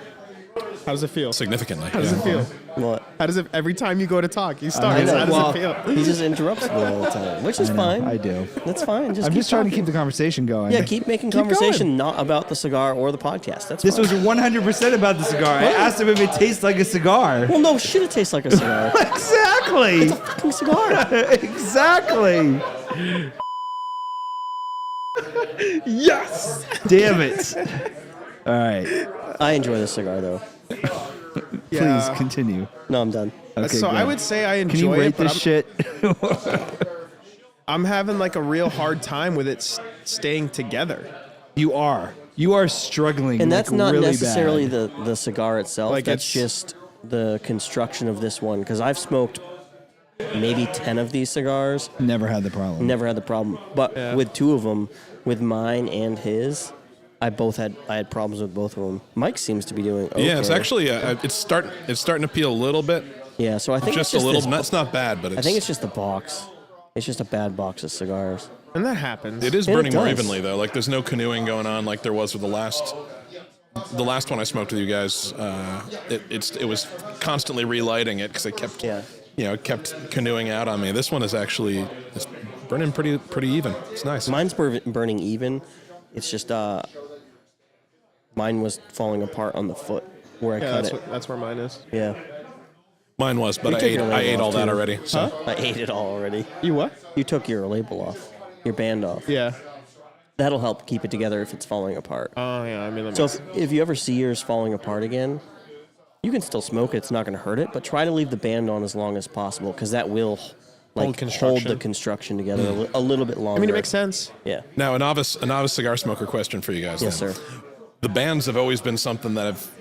How does it feel? Significantly. How does it feel? What? How does it? Every time you go to talk, you I start. know. How does Well, it feel? he just interrupts me all the time, which is I know, fine. I do. That's fine. I'm keep just trying to talking. keep the conversation going. Yeah, keep making Keep conversation not about the cigar or the podcast. That's This fine. was 100% about the cigar. I asked him if it tastes like a cigar. Well, no shit. It tastes like a cigar. Exactly. Fucking cigar. Exactly. Yes. Damn it. All right. I enjoy the cigar though. Please continue. No, I'm done. Okay, So I good. would say I Can you enjoy rate it, but this shit? I'm having like a real hard time with it staying together. You are. You are struggling. And that's like, not really necessarily bad. the cigar itself. Like, that's it's- just the construction of this one. Because I've smoked maybe 10 of these cigars. Never had the problem. Never had the problem. But Yeah. with two of them, with mine and his, I had problems with both of them. Mike seems to be doing okay. Yeah, it's actually it's starting to peel a little bit. Yeah, so I think Just it's a little. this- That's not bad, but it's. I think it's just the box. It's just a bad box of cigars. And that happens. It is And it burning more does. evenly though. Like there's no canoeing going on like there was with the last one I smoked with you guys. It was constantly relighting it because it kept it kept canoeing out on me. This one is actually it's burning pretty even. It's nice. Mine's burning even. It's just mine was falling apart on the foot where I Yeah, cut it. that's where mine is. Yeah. Mine was, but You I took ate your label all off, that too. already. So I ate it all already. You what? You took your label off, your band off. Yeah. That'll help keep it together if it's falling apart. Oh yeah. I mean, that So makes if you ever see yours falling apart again, you can still smoke it. It's not going to hurt it, but try to leave the band on as long as possible because that will hold construction. the construction together a little bit longer. I mean, it makes sense. Yeah. now a novice cigar smoker question for you guys. Yes, then. sir. The bands have always been something that have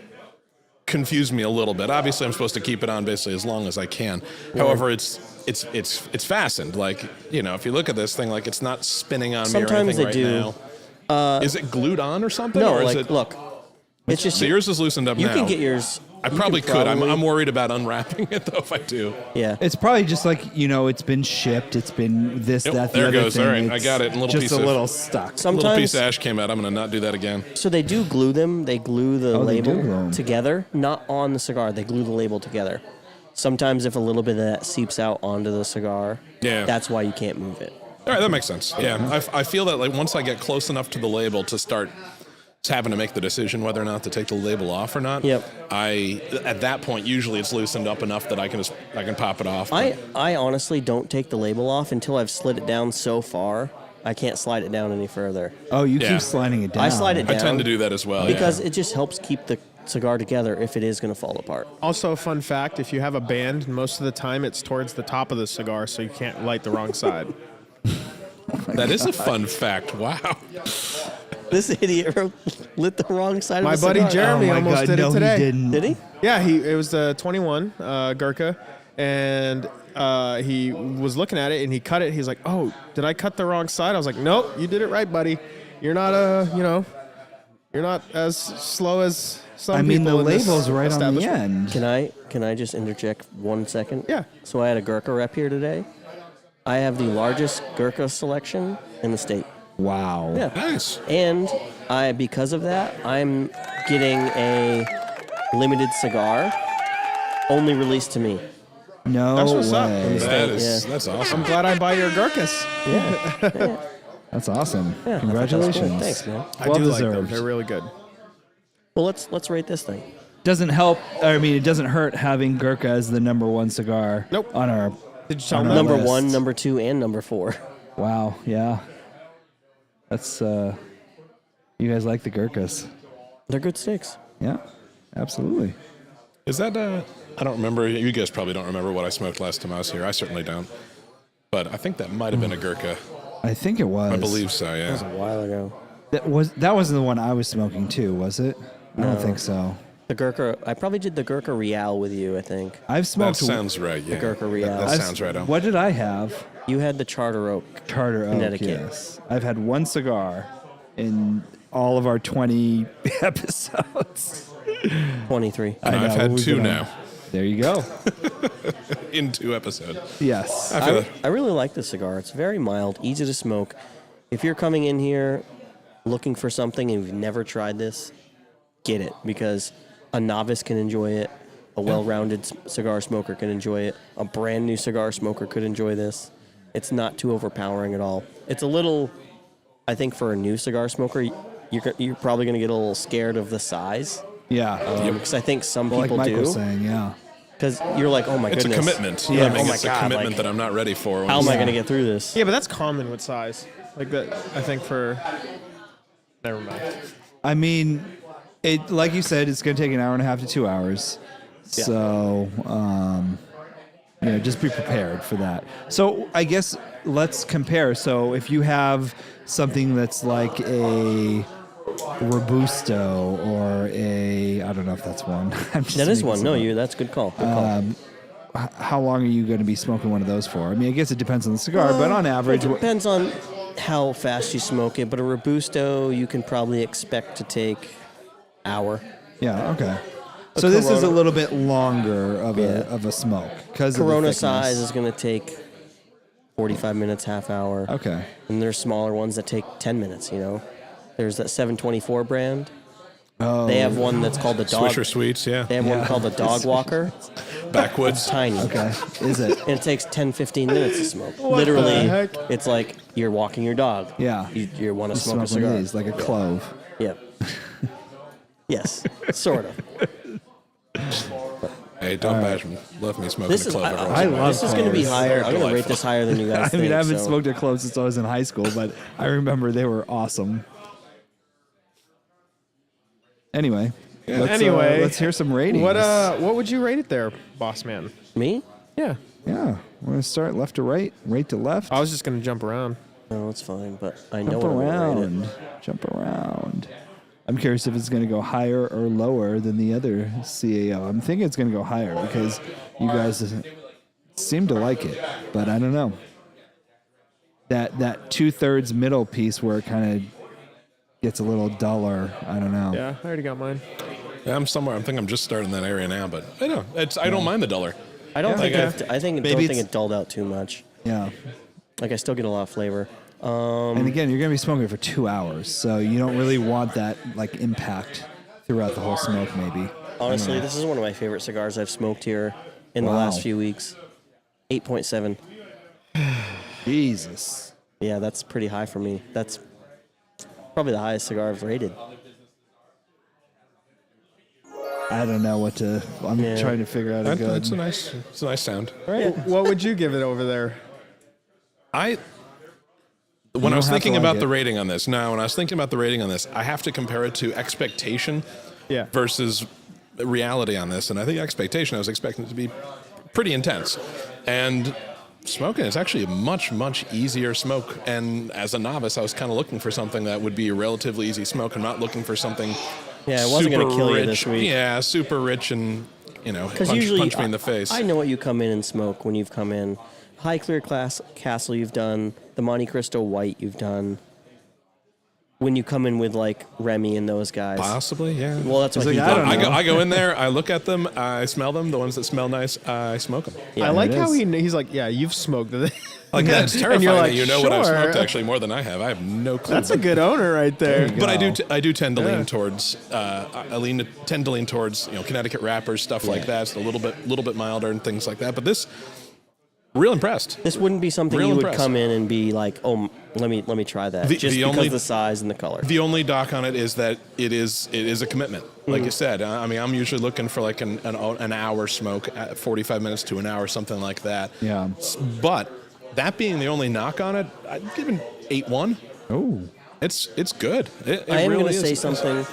confused me a little bit. Obviously, I'm supposed to keep it on basically as long as I can. However, it's fastened. Like if you look at this thing, like it's not spinning on me or Sometimes anything they right do. now. Is it glued on or something? No, or is like it, look, it's just So yours is loosened up you now. can get yours. I you probably can could. probably- I'm worried about unwrapping it though if I do. Yeah. It's probably just like it's been shipped. It's been this, Yep, that, the there other goes. thing. All right, I It's got it. A little just piece a of- little stuck. A little piece Sometimes of ash came out. I'm going to not do that again. so they do glue them. They glue the Oh, they do label glue 'em. together, not on the cigar. They glue the label together. Sometimes if a little bit of that seeps out onto the cigar, Yeah. that's why you can't move it. All right, that makes sense. Yeah, I feel that like once I get close enough to the label to start having to make the decision whether or not to take the label off or not. Yep. At that point usually it's loosened up enough that I can pop it off. I honestly don't take the label off until I've slid it down so far. I can't slide it down any further. Oh, you Yeah. keep sliding it down. I slide it I down tend to do that as well. because yeah. it just helps keep the cigar together if it is going to fall apart. Also, a fun fact: if you have a band, most of the time it's towards the top of the cigar, so you can't light the wrong side. That is a fun fact. Wow. This idiot lit the wrong side My of the buddy cigar. Jeremy Oh my almost God, did no, it today. he didn't. Did he? Yeah, it was the 21 Gurkha, and he was looking at it and he cut it. He's like, "Oh, did I cut the wrong side?" I was like, "Nope, you did it right, buddy. You're not you're not as slow as some I mean, people the in this label's right on the establishment." end. Can I just interject 1 second? Yeah. So I had a Gurkha rep here today. I have the largest Gurkha selection in the state. Wow. Yeah. Nice. And because of that, I'm getting a limited cigar only released to me. No That's what's up. way. That's awesome. I'm glad I buy your Gurkhas. That's awesome. Yeah, I thought that was Congratulations. cool. Thanks, man. I Well do like them. deserved. They're really good. Well, let's rate this thing. Doesn't help. I mean, it doesn't hurt having Gurkha as the number one cigar. Nope. On our Did you tell on me our Number list. 1, number 2, and number 4. Wow. Yeah. That's you guys like the Gurkhas? They're good sticks. Yeah. Absolutely. Is that I don't remember. You guys probably don't remember what I smoked last time I was here. I certainly don't. But I think that might have been a Gurkha. I think it was. I believe so, That was a yeah. while ago. that wasn't the one I was smoking too, was it? I don't think so. The Gurkha, I probably did the Gurkha Real with you, I think. I've That smoked. sounds right, yeah. Gurkha Real. That I've- sounds right. What did I have? You had the Charter Oak. Charter Oak. Connecticut. Yes. I've had one cigar in all of our 20 episodes. 23. And I I've know, had we've 2 been on- now There you go. in 2 episodes. Yes. I feel I really like this cigar. It's very mild, easy to smoke. If you're coming in here looking for something and you've never tried this, get it, because a novice can enjoy it. A well-rounded cigar smoker can enjoy it. A brand new cigar smoker could enjoy this. It's not too overpowering at all. It's a little, I think, for a new cigar smoker, you're probably going to get a little scared of the size. Yeah. Because I think some like people Mike do. was saying, yeah. Because you're like, oh my It's goodness. a commitment. Yeah. I mean, Oh my it's God, a commitment like, that I'm not ready for. How am I Yeah. going to get through this? Yeah, but that's common with size. Like that, I think for. Never mind. I mean, it like you said, it's going to take an hour and a half to 2 hours. Yeah. So, just be prepared for that. So, I guess let's compare. So, if you have something that's like a Robusto or I don't know if that's one. I'm just That is making one. some No, up. that's a good call. Good call. How long are you going to be smoking one of those for? I mean, I guess it depends on the cigar, but on average, It depends on how fast you smoke it, but a Robusto you can probably expect to take hour. yeah, okay. So this is a Corona- little bit longer of Yeah. a smoke because Corona of the size thickness. is going to take 45 minutes, half hour. Okay. And there's smaller ones that take 10 minutes, There's that 724 brand. Oh, They have one that's called the dog. Swisher Sweets, yeah. They have one called the dog walker. Backwoods. Tiny. okay. Is it? And it takes 10, 15 minutes to smoke. Literally, heck? it's like you're walking your dog. Yeah. You want to You smoke a smoke one cigar. of these, like a clove. Yep. Yes, sort of. Hey, don't bash me. Love me smoking This a is clove every once I in a while. love this is going to be cloves. higher. I'm going to rate Delightful. this higher than you guys I mean, think. I haven't so- smoked a clove since I was in high school, but I remember they were awesome. Anyway, let's hear some ratings. What would you rate it there, boss man? Me? Yeah. Yeah, we're gonna start left to right, right to left. I was just gonna jump around. No, it's fine, but I know Jump what I'm going to rate around, it. jump around. I'm curious if it's going to go higher or lower than the other CAO. I'm thinking it's going to go higher because you guys seem to like it, but I don't know. That 2/3 middle piece where it kind of gets a little duller. I don't know. Yeah, I already got mine. Yeah, I'm somewhere. I think I'm just starting that area now, but I know I don't mind the duller. I don't think Yeah. I think Maybe don't it's- think it dulled out too much. Yeah. Like I still get a lot of flavor. And again, you're going to be smoking for 2 hours, so you don't really want that like impact throughout the whole smoke. Maybe. Honestly, this is one of my favorite cigars I've smoked here in the Wow. last few weeks. 8.7. Jesus. Yeah, that's pretty high for me. That's probably the highest cigar I've rated. I don't know what to. I'm Yeah. trying to figure out a good. It's a nice sound. What would you give it over there? When I don't was have thinking to like about it. the rating on this, when I was thinking about the rating on this, I have to compare it to expectation Yeah. versus reality on this. And I think expectation, I was expecting it to be pretty intense. And smoking. It's actually a much, much easier smoke. And as a novice, I was kind of looking for something that would be a relatively easy smoke. I'm not looking for something Yeah, it wasn't going to kill you this week. Yeah, super rich and, Because punch usually me in the face. I know what you come in and smoke when you've come in. High Clear Castle you've done. The Monte Cristo White you've done. When you come in with like Remy and those guys. Possibly, yeah. Well, that's what He's he like, I did. don't know. I go in there, I look at them, I smell them. The ones that smell nice, I smoke them. Yeah, I like it how is. he's like, yeah, you've smoked it. Like that's And terrifying you're like, that you know what I've sure. smoked actually more than I have. I have no clue. That's a good owner right there. But I do tend to lean towards tend to lean towards Connecticut wrappers, stuff like that. It's a little bit milder and things like that. But this, real impressed. This wouldn't be something Real you would impressed. come in and be like, oh, let me try that. Just because of the size and the color. The only dock on it is that it is a commitment. Like you said, I mean, I'm usually looking for like an hour smoke, 45 minutes to an hour, something like that. Yeah. But that being the only knock on it, I'd give it 8-1. Oh. It's good. It I am really going to is say nice. something.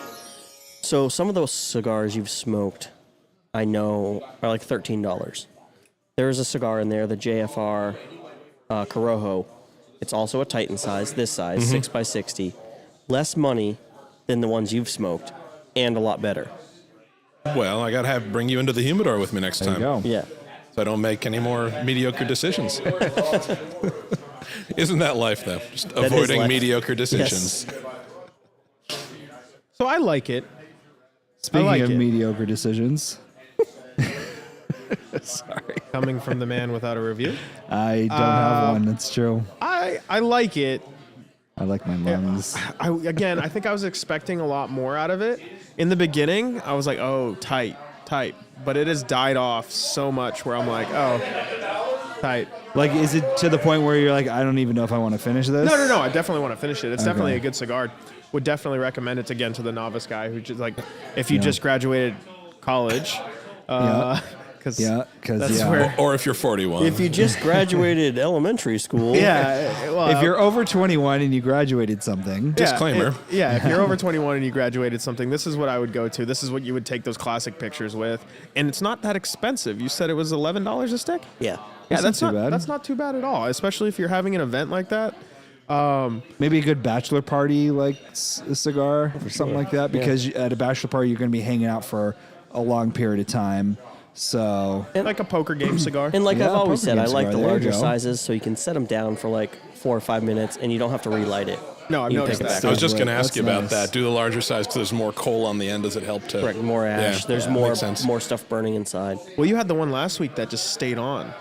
So some of those cigars you've smoked, I know, are like $13. There is a cigar in there, the JFR Corojo. It's also a Titan size, this size, 6x60. Less money than the ones you've smoked, and a lot better. Well, I gotta bring you into the humidor with me next There you time, go. Yeah. so I don't make any more mediocre decisions. Isn't that life, though? Just is avoiding life. mediocre decisions. So I like it. Speaking like of it. mediocre decisions. Sorry. Coming from the man without a review. I don't have one. That's true. I like it. I like my lungs. I think I was expecting a lot more out of it. In the beginning, I was like, oh, tight. But it has died off so much where I'm like, oh, tight. Like, is it to the point where you're like, I don't even know if I want to finish this? No. I definitely want to finish it. It's definitely Okay. a good cigar. Would definitely recommend it again to the novice guy who just like, if you just graduated college, because that's where. Or if you're 41. If you just graduated elementary school, Yeah, well, If you're over 21 and you graduated something, Disclaimer. If you're over 21 and you graduated something, this is what I would go to. This is what you would take those classic pictures with, and it's not that expensive. You said it was $11 a stick. yeah. Yeah, That's not too bad. That's not too bad at all, especially if you're having an event like that. maybe a good bachelor party like cigar or something like that, because at a bachelor party you're going to be hanging out for a long period of time. So Like a poker game cigar. And like Yeah, I've always poker said, I game like cigar, the there you larger go. sizes so you can set them down for like 4 or 5 minutes and you don't have to relight it. No, I've You noticed pick it that. back I was up. just going to ask That's you about nice. that. Do the larger size because there's more coal on the end. Does it help to? Correct, more ash. Yeah, There's yeah, more makes sense. more stuff burning inside. Well, you had the one last week that just stayed on.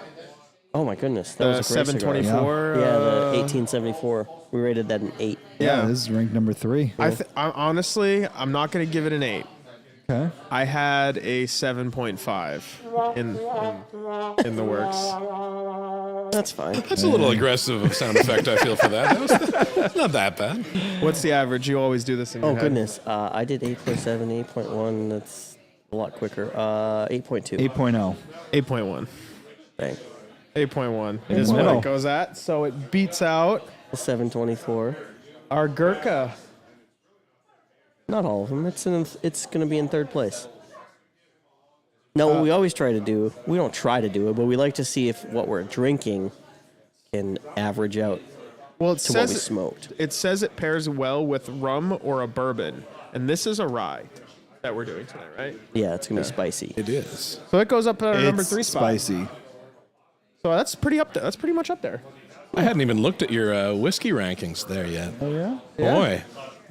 Oh my goodness, that The was a great cigar. 724. Yeah, the 1874. We rated that an 8. yeah, this is ranked number 3. I honestly, I'm not going to give it an 8. Okay. I had a 7.5 in the works. That's fine. That's a little aggressive of sound effect. I feel for that. That's not that bad. What's the average? You always do this in your Oh head. goodness, I did 8.7, 8.1. That's a lot quicker. 8.2. 8.0. 8.1. Bang. 8.1 is what Wow. it goes at. So it beats out 724. our Gurkha. Not all of them. It's going to be in third place. No, what we always try to do, we don't try to do it, but we like to see if what we're drinking can average out Well, it to what we says smoked. it says it pairs well with rum or a bourbon, and this is a rye that we're doing tonight, right? Yeah, it's going to be spicy. It is. So it goes up at our number It's 3 spot. spicy. So that's pretty up there. That's pretty much up there. I hadn't even looked at your whiskey rankings there yet. Oh yeah. Boy,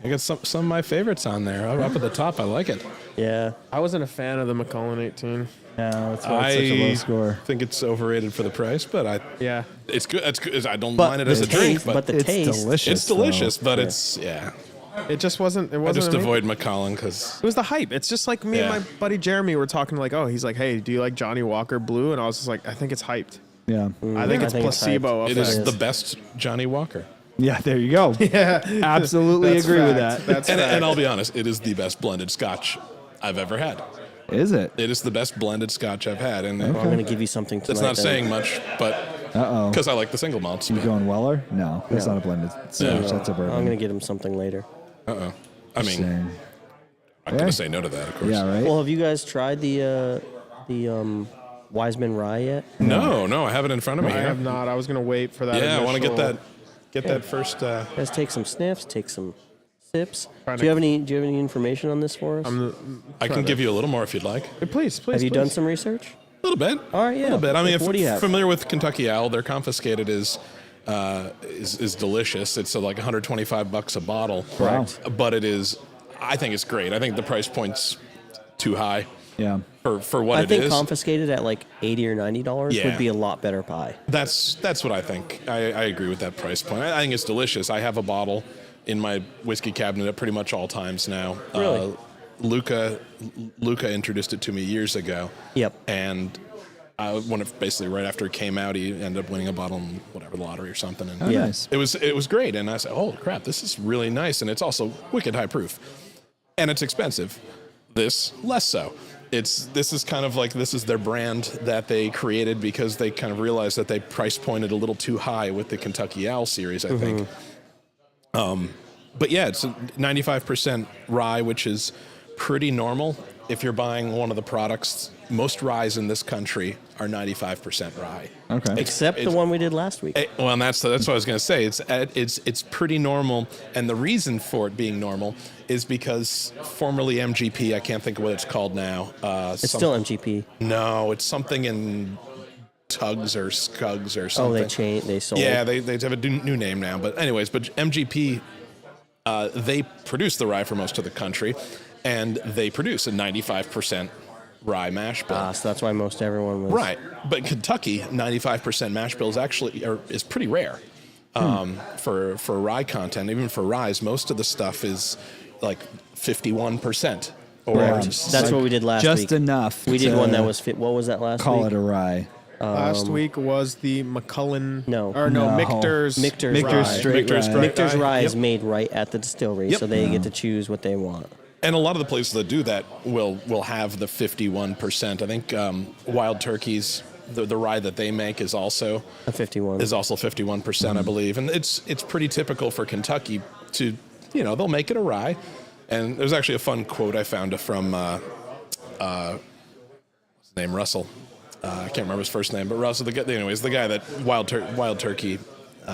I got some of my favorites on there. Up at the top. I like it. Yeah. I wasn't a fan of the Macallan 18. Yeah, that's why it's such a low score. I think it's overrated for the price, but Yeah. it's good. It's good. I don't But mind it the as a drink, taste, but the It's taste. delicious. it's delicious. though. But it's yeah. It just wasn't. It I wasn't. just amazing. avoid Macallan because It was the hype. It's just like me Yeah. and my buddy Jeremy were talking. Like, oh, he's like, hey, do you like Johnny Walker Blue? And I was just like, I think it's hyped. Yeah. I think I it's think it's placebo it effect. is is. the best Johnny Walker. Yeah, there you go. Yeah, Absolutely That's agree with fact. that. That's And fact. I'll be honest, it is the best blended Scotch I've ever had. Is it? It is the best blended Scotch I've had, and I'm going to give you something tonight. it's not then. saying much, but Uh-oh. because I like the single malts. You going Weller? No, that's No. not a blended scotch. That's a I'm bourbon. going to get him something later. I mean, Interesting. I'm gonna say no to that, of course. Yeah, right? Well, have you guys tried the Wiseman Rye yet? No, I have it in front of me. I here. have not. I was gonna wait for that. Yeah, I want to initial- get that first. Let's take some sniffs, take some sips. Trying Do you have any information on this for us? I can give you a little more if you'd like. Please. Have you done some research? A little bit. All right, yeah. A little bit. I mean, Like, if what do you you're have? familiar with Kentucky Owl, their confiscated is delicious. It's like $125 a bottle. Wow. But it is. I think it's great. I think the price point's too high Yeah. for what I it think is. confiscated at like $80 or $90 Yeah. would be a lot better pie. That's what I think. I agree with that price point. I think it's delicious. I have a bottle in my whiskey cabinet at pretty much all times now. Really? Luca introduced it to me years ago. Yep. And when it basically right after it came out, he ended up winning a bottle in whatever the lottery or something. And Oh, Yeah. nice. it was great. And I said, "Oh crap, this is really nice." And it's also wicked high proof, and it's expensive. This less so. This is kind of like this is their brand that they created because they kind of realized that they price pointed a little too high with the Kentucky Owl series, I think. But yeah, it's a 95% rye, which is pretty normal if you're buying one of the products. Most ryes in this country are 95% rye. Okay. Except the one we did last week. Well, and that's what I was going to say. It's pretty normal, and the reason for it being normal is because formerly MGP, I can't think of what it's called now. It's still MGP. No, it's something in Tugs or Scugs or something. Oh, they sold. Yeah, they have a new name now. But anyways, MGP, they produce the rye for most of the country, and they produce a 95% rye mash bill. So that's why most everyone was. Right, but Kentucky 95% mash bill is pretty rare for rye content. Even for ryes, most of the stuff is like 51%. Or Yeah. That's what we did last Just week. enough. We did to one that was fit. What was that last call week? it a rye. Last week was the McCullen. No. Michter's. Michter's Michter's rye. straight Michter's rye. straight Michter's rye is Yep. made right at the distillery, Yep. so they get to choose what they want. And a lot of the places that do that will have the 51%. I think Wild Turkey's the rye that they make is also A 51. 51%, I believe, and it's pretty typical for Kentucky to they'll make it a rye. And there's actually a fun quote I found from what's his name, Russell. I can't remember his first name, but Russell. The guy that Wild Turkey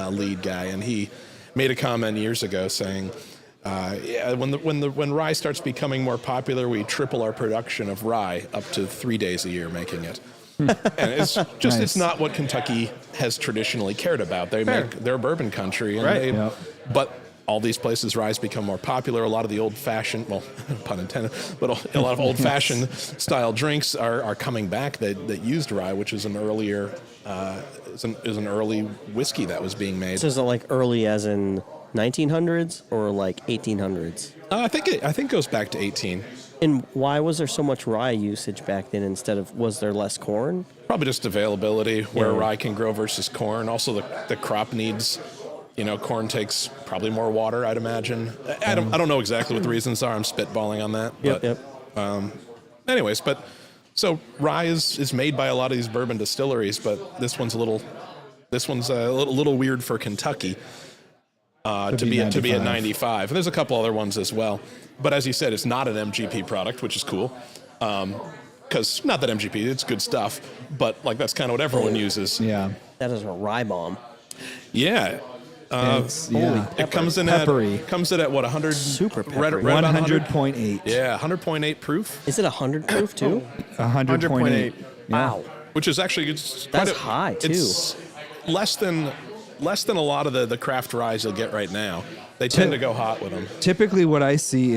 lead guy, and he made a comment years ago saying. When rye starts becoming more popular, we triple our production of rye up to 3 days a year making it. And it's just it's not what Kentucky has traditionally cared about. They're a bourbon country, and Right. Yep. but all these places ryes become more popular. A lot of the old-fashioned, well, pun intended, but a lot of old-fashioned style drinks are coming back that used rye, which is an earlier is an early whiskey that was being made. So is it like early as in 1900s or like 1800s? I think it goes back to 18. And why was there so much rye usage back then instead of, was there less corn? Probably just availability, where Yeah. rye can grow versus corn. Also, the crop needs, corn takes probably more water, I'd imagine. I don't know exactly what the reasons are. I'm spitballing on that. Yep. Anyways, so rye is made by a lot of these bourbon distilleries, but this one's a little weird for Kentucky. To be at 95. And there's a couple other ones as well. But as you said, it's not an MGP product, which is cool. Because not that MGP, it's good stuff, but like that's kind of what everyone uses. Yeah. That is a rye bomb. Yeah. It comes in Peppery. at what, 100? Super Right peppery. around 100? 100.8. Yeah, 100.8 proof, Is it 100 proof too? 100.8. Wow. which is actually That's high, too. It's less than a lot of the craft ryes you'll get right now. They tend to go hot with them. Typically what I see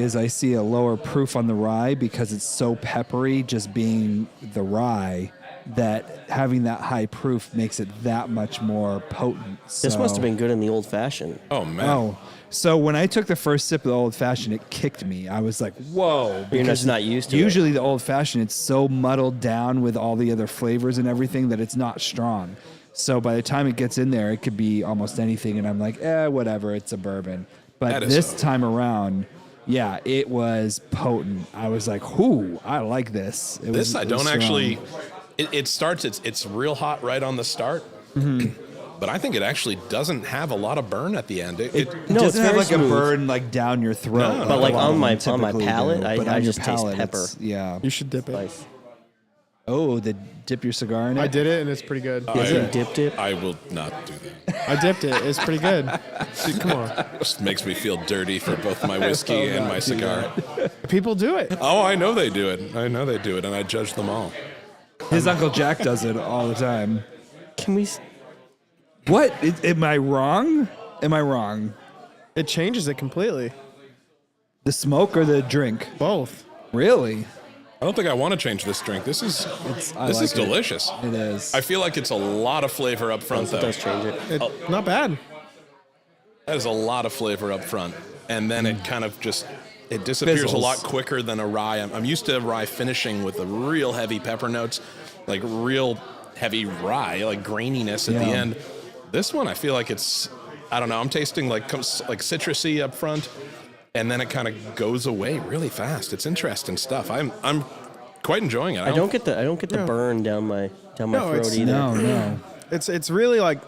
a lower proof on the rye because it's so peppery, just being the rye, that having that high proof makes it that much more potent. This must have been good in the old fashioned. Oh, man. Oh, so when I took the first sip of the old fashioned, it kicked me. I was like, whoa. You're because just not used to it. Usually the old fashioned, it's so muddled down with all the other flavors and everything that it's not strong. So by the time it gets in there, it could be almost anything. And I'm like, whatever, it's a bourbon. But this time around, yeah, it was potent. I was like, I like this. I don't actually. It starts. It's real hot right on the start, but I think it actually doesn't have a lot of burn at the end. It No, it's doesn't have very like smooth. a burn like down your throat. No, But like a lot on of my them on my typically palate, do, but I on your just taste palate, pepper. it's- Yeah. You should dip it. Nice. Oh, the dip your cigar in it? I did it, and it's pretty good. Yes, you dipped it. I will not do that. I dipped it. It's pretty good. Dude, come on. Just makes me feel dirty for both my whiskey and my cigar. People do it. Oh, I know they do it. I know they do it, and I judge them all. His Uncle Jack does it all the time. Can we? What? Am I wrong? Am I wrong? It changes it completely. The smoke or the drink? Both. Really? I don't think I want to change this drink. This is I like it. delicious. It is. I feel like it's a lot of flavor up front, It though. does change it. Not bad. That is a lot of flavor up front, and then it kind of just it disappears Fizzles. a lot quicker than a rye. I'm used to rye finishing with a real heavy pepper notes, like real heavy rye, like graininess at the Yeah. end. This one, I feel like it's I don't know. I'm tasting like citrusy up front, and then it kind of goes away really fast. It's interesting stuff. I'm quite enjoying it. I don't get the burn down my No, throat it's- either. No. It's really like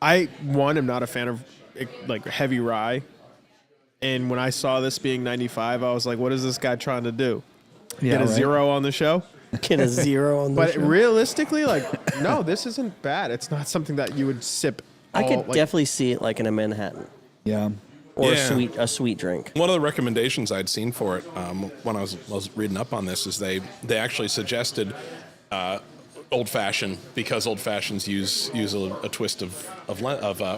am not a fan of like heavy rye, and when I saw this being 95, I was like, what is this guy trying to do? Yeah, Get a right. 0 on the show? Get a 0 on the But show. realistically, like, no, this isn't bad. It's not something that you would sip. I could like, definitely see it like in a Manhattan Yeah. or Yeah. a sweet drink. One of the recommendations I'd seen for it when I was reading up on this is they actually suggested old fashioned because old fashions use a twist of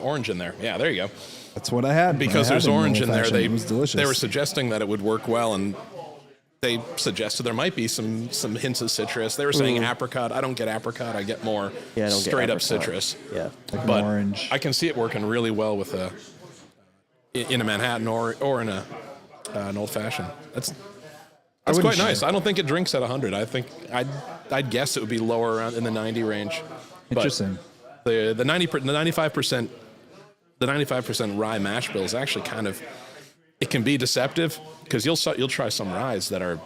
orange in there. Yeah, there you go. That's what I had. Because I had there's an orange in there. old-fashioned. It was delicious. They were suggesting that it would work well, and they suggested there might be some hints of citrus. They were saying apricot. I don't get apricot. I get more Yeah, I don't get straight up apricot. citrus. Yeah. Like an But orange. I can see it working really well with in a Manhattan or in an old fashioned. That's wouldn't quite share. nice. I don't think it drinks at 100. I think I'd guess it would be lower around in the 90 range. But Interesting. the 95% rye mash bill is actually kind of it can be deceptive because you'll try some ryes that are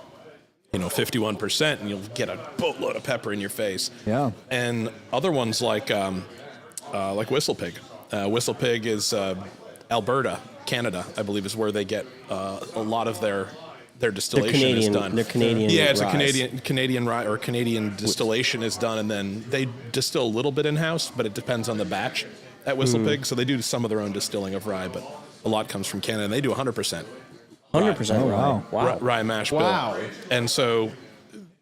51% and you'll get a boatload of pepper in your face. Yeah. And other ones like Whistle Pig. Whistle Pig is Alberta, Canada, I believe, is where they get a lot of their distillation is done. They're Canadian. Yeah, it's ryes. a Canadian rye or Canadian distillation is done, and then they distill a little bit in house, but it depends on the batch at Whistle Pig. So they do some of their own distilling of rye, but a lot comes from Canada, and they do 100%. 100% Oh, rye. wow. Wow. Rye mash bill. Wow. And so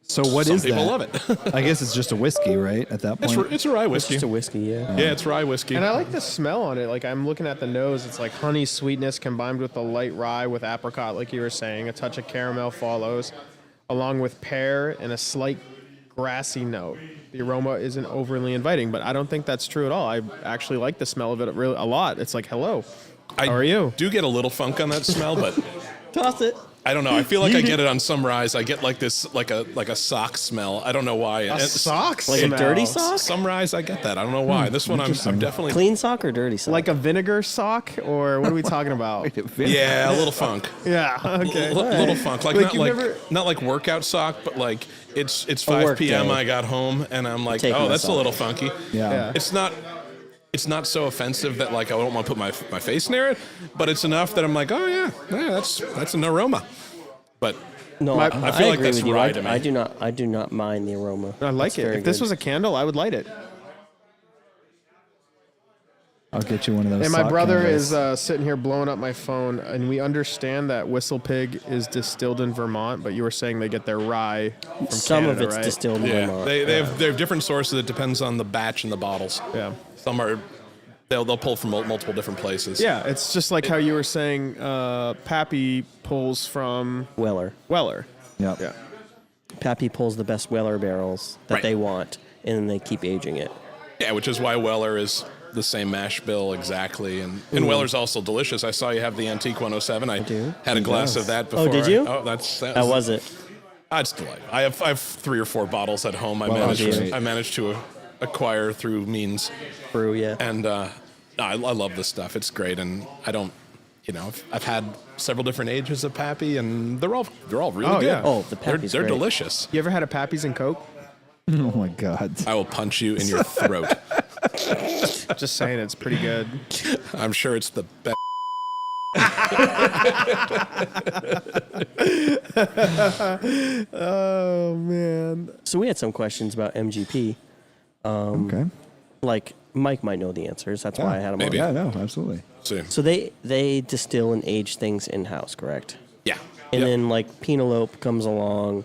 So what some is people that? love it. I guess it's just a whiskey, right? At that point. it's a rye It's whiskey. just a whiskey, yeah. Yeah, it's rye whiskey. And I like the smell on it. Like, I'm looking at the nose. It's like honey sweetness combined with the light rye with apricot, like you were saying. A touch of caramel follows, along with pear and a slight grassy note. The aroma isn't overly inviting, but I don't think that's true at all. I actually like the smell of it really a lot. It's like, hello, I how are you? do get a little funk on that smell, but Toss it. I don't know. I feel like I get it on some ryes. I get like this, like a sock smell. I don't know why. A It's- sock Like a smell. dirty sock? Some ryes I get that. I don't know why. This one I'm definitely Clean sock or dirty sock? Like a vinegar sock, or what are we talking about? yeah, a little funk. Yeah, okay. Little funk, like, Like not you've like never- not like workout sock, but like it's A 5 work p.m. day. I got home and I'm like, Taking oh, my that's a sock. little funky. Yeah. Yeah. It's not so offensive that like I don't want to put my face near it, but it's enough that I'm like, oh yeah, that's an aroma. But no, I I feel like agree that's with you. rye to me. I do not mind the aroma. I like It's it. very If this good. was a candle, I would light it. I'll get you one of those. And my sock brother candles. is sitting here blowing up my phone, and we understand that Whistle Pig is distilled in Vermont, but you were saying they get their rye from some Canada, of it's right? distilled in yeah, Vermont. they have different sources. It depends on the batch and the bottles. Yeah. Some are they'll pull from multiple different places. Yeah, it's just like how you were saying Pappy pulls from Weller. Weller. Yeah. Yeah. Pappy pulls the best Weller barrels that Right. they want, and then they keep aging it. Yeah, which is why Weller is the same mash bill exactly, and Weller's also delicious. I saw you have the Antique 107. I do. had a glass of that before. did you? Oh, that How was it? It's delightful. I have 3 or 4 bottles at home. Weller's great. I managed to acquire through means, Brew, yeah. and I love this stuff. It's great, and I don't. I've had several different ages of Pappy, and they're all really Oh, good. yeah. Oh, the Pappy's they're great. delicious. You ever had a Pappy's and Coke? Oh my God. I will punch you in your throat. Just saying, it's pretty good. I'm sure it's the best. Oh man. So we had some questions about MGP. Okay. Like Mike might know the answers. That's why I had him maybe. on. Yeah, no, absolutely. See. So they distill and age things in house, correct? Yeah. And Yep. then like Penelope comes along,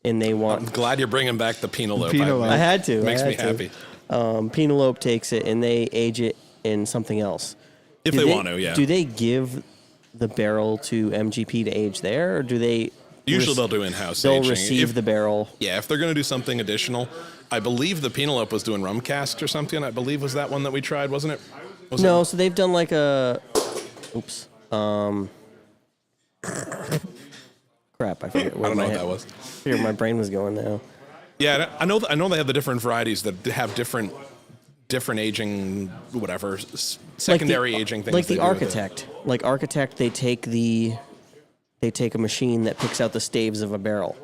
and they I'm want. glad you're bringing back the Penelope. Penelope. I had to. Makes I me had to. happy. Penelope takes it and they age it in something else. If Do they want to, yeah. Do they give the barrel to MGP to age there, or do they? Usually they'll do in-house They'll aging. receive the barrel. Yeah, if they're going to do something additional, I believe the Penelope was doing rum casks or something. I believe was that one that we tried, wasn't it? Was No, it? so they've done like a. Oops. Crap! I forget. I don't know what that was. Here, my brain was going now. Yeah, I know they have the different varieties that have different aging, whatever, secondary aging things. Like they the do with it. Architect. Like Architect, they take a machine that picks out the staves of a barrel.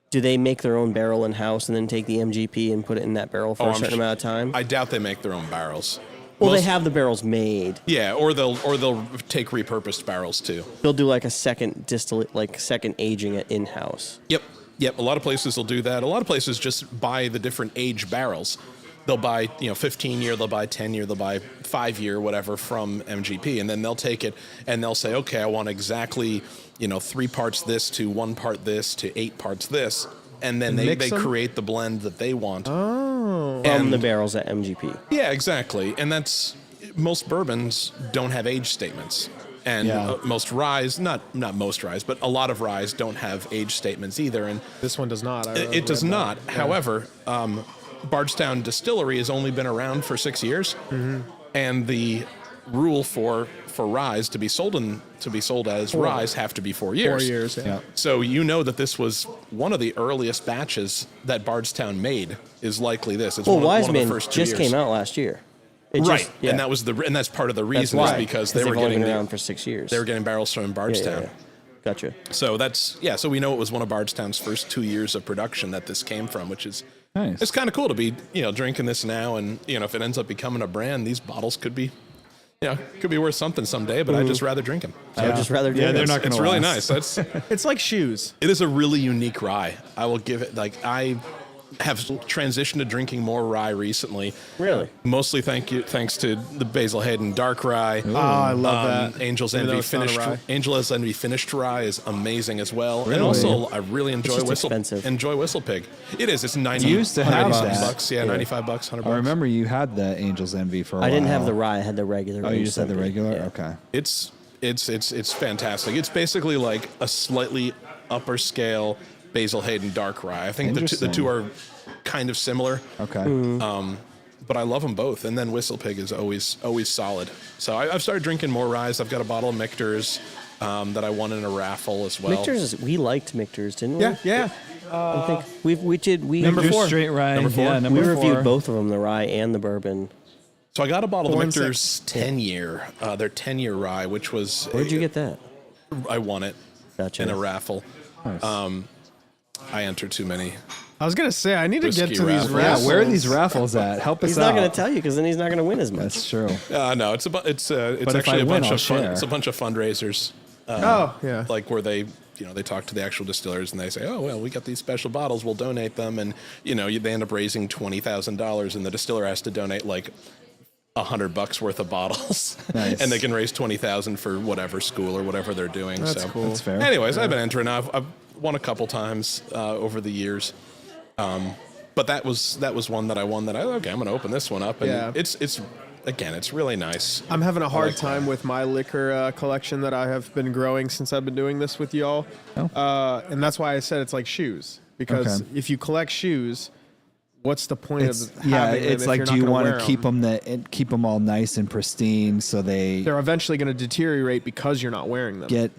Do they make their own barrel in house and then take the MGP and put it in that barrel for a certain amount of time? I doubt they make their own barrels. Well, they Most- have the barrels made. Yeah, or they'll take repurposed barrels too. They'll do like a second distillate, like second aging it in house. Yep. A lot of places will do that. A lot of places just buy the different age barrels. They'll buy 15 year, they'll buy 10 year, they'll buy 5 year, whatever from MGP, and then they'll take it and they'll say, okay, I want exactly 3 parts this to 1 part this to 8 parts this, and then they mix 'em? create the blend that they want. Oh. From the barrels at MGP. Yeah, exactly. And that's most bourbons don't have age statements. And Yeah. most ryes, not most ryes, but a lot of ryes don't have age statements either. And This one does not. it does not. However, Bardstown Distillery has only been around for 6 years, and the rule for ryes to be sold as ryes have to be 4 years. 4 years. Yeah. So that this was one of the earliest batches that Bardstown made is likely this. It's Well, one of the Wiseman first 2 just years. came out last year. It Right, just- yeah. and that's part of the That's reason why. is because they were they've only getting been around for 6 years. they were getting barrels from Bardstown. Yeah. Gotcha. So so we know it was one of Bardstown's first 2 years of production that this came from, which is Nice. It's kind of cool to be drinking this now, and if it ends up becoming a brand, these bottles could be worth something someday. But I'd just rather drink them. I would just rather do Yeah, it. they're not gonna It's really last. nice. It's like shoes. It is a really unique rye. I will give it I have transitioned to drinking more rye recently. Really? Mostly thanks to the Basil Hayden dark rye. Oh, I love that. Angel's Even though Envy it's not a finished rye. Angel's Envy finished rye is amazing as well. And Really? also I really enjoy just expensive. Whistle Pig. It is. It's 90 used to have $100. that. Yeah, $95, $100. I remember you had the Angel's Envy for a while. I didn't have the rye. I had the regular. Oh, you just had the Envy. regular? Yeah. Okay. It's fantastic. It's basically like a slightly upper scale Basil Hayden dark rye. I think the Interesting. two are kind of similar. Okay. But I love them both. And then Whistle Pig is always solid. So I've started drinking more ryes. I've got a bottle of Michter's that I won in a raffle as well. We liked Michter's, didn't we? Yeah. I think we did. Number Your 4. straight rye. Number 4? Yeah, number We 4. reviewed both of them, the rye and the bourbon. So I got a bottle 4 of and Michter's 6. 10 year, their 10 year rye, which was Where'd you get that? I won it Gotcha. in a raffle. Nice. I entered too many. I was gonna say I need to get Whiskey to these raffles. Yeah, raffles. where are these raffles at? Help us He's out. not going to tell you because then he's not going to win as much. That's true. No, it's if actually I a win, bunch I'll of fun. share. It's a bunch of fundraisers. Oh yeah. Like where they talk to the actual distillers and they say, oh well, we got these special bottles, we'll donate them, and they end up raising $20,000, and the distiller has to donate like $100 worth of bottles, Nice. and they can raise $20,000 for whatever school or whatever they're doing. That's so cool. That's fair. Anyways, I've been entering. I've won a couple times over the years. But that was one that I won. I'm going to open this one up, and Yeah. it's really nice. I'm having a hard like time with my liquor collection that I have been growing since I've been doing this with y'all. Oh. And that's why I said it's like shoes. Because Okay. if you collect shoes, what's the point It's, of yeah, having them it's if like, you're do not you gonna want wear to keep them all nice and pristine so They're eventually going to deteriorate because you're not wearing them. get?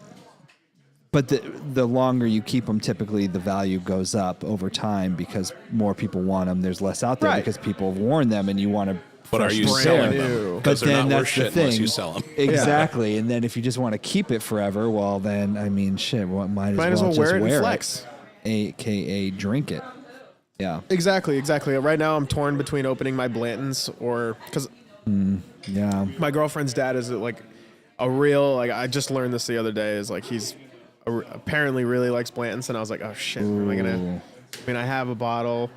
But the longer you keep them, typically the value goes up over time because more people want them. There's less out there Right. because people have worn them, and you want to. But are you Brand selling new. them? But Because they're then not worth that's the shit unless thing. you sell them. Exactly, and then if you just want to keep it forever, well, then I mean, shit, might as well wear just it and wear flex. AKA drink it. Yeah, Exactly. Right now I'm torn between opening my Blantons or because yeah. my girlfriend's dad is like a real, like, I just learned this the other day, is like he's apparently really likes Blanton's, and I was like, oh shit, am I gonna? I mean, I have a bottle,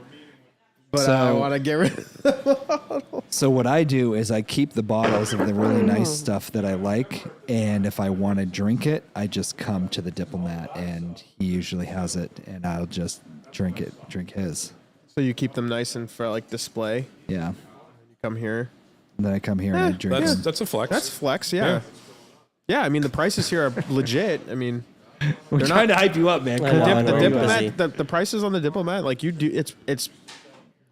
but I want to get rid of the bottle. So what I do is I keep the bottles of the really nice stuff that I like, and if I want to drink it, I just come to the Diplomat, and he usually has it, and I'll just drink his. So you keep them nice and for like display. Yeah. You come here. And then I come here and I drink them. That's a flex. That's flex, yeah. I mean, the prices here are legit. I mean, We're trying to hype you up, man. I know, I know. the Busy. Diplomat, the prices on the Diplomat, like you do, it's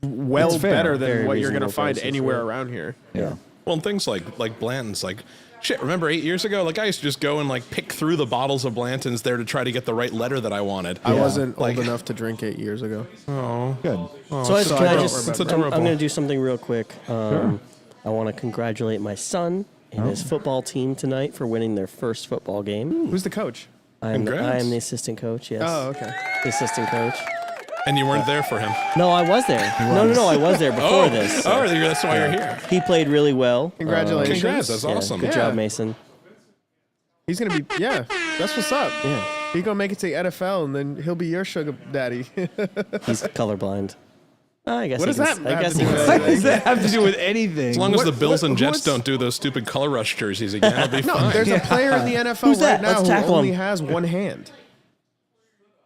well It's fair. better than Very what you're gonna reasonable find prices, anywhere yeah. around here. Yeah. Well, and things like Blanton's, like, shit, remember 8 years ago? Like, I used to just go and, like, pick through the bottles of Blanton's there to try to get the right letter that I wanted. I wasn't Like- old enough to drink 8 years ago. Good. So I, so can I I don't just? remember. It's I'm adorable. going to do something real quick. I want to congratulate my son and his football team tonight for winning their first football game. Who's the coach? I Congrats. am the assistant coach. Yes. Oh, okay. The assistant coach. And you weren't there for him. No, I was there. No, I was there before this. so. Oh, that's why you're here. He played really well. Congratulations. Congrats, that's Yeah, awesome. Good Yeah. job, Mason. He's gonna be that's what's up. Yeah. He's gonna make it to the NFL, and then he'll be your sugar daddy. He's colorblind. I guess. What he does can- that I have guess to he do can with say What that. does that have to do with anything? As long as the Bills and Jets what's- don't do those stupid color rush jerseys again, it'll be No, fine. there's a player in the NFL Who's right that? now Let's who tackle only him. has one hand.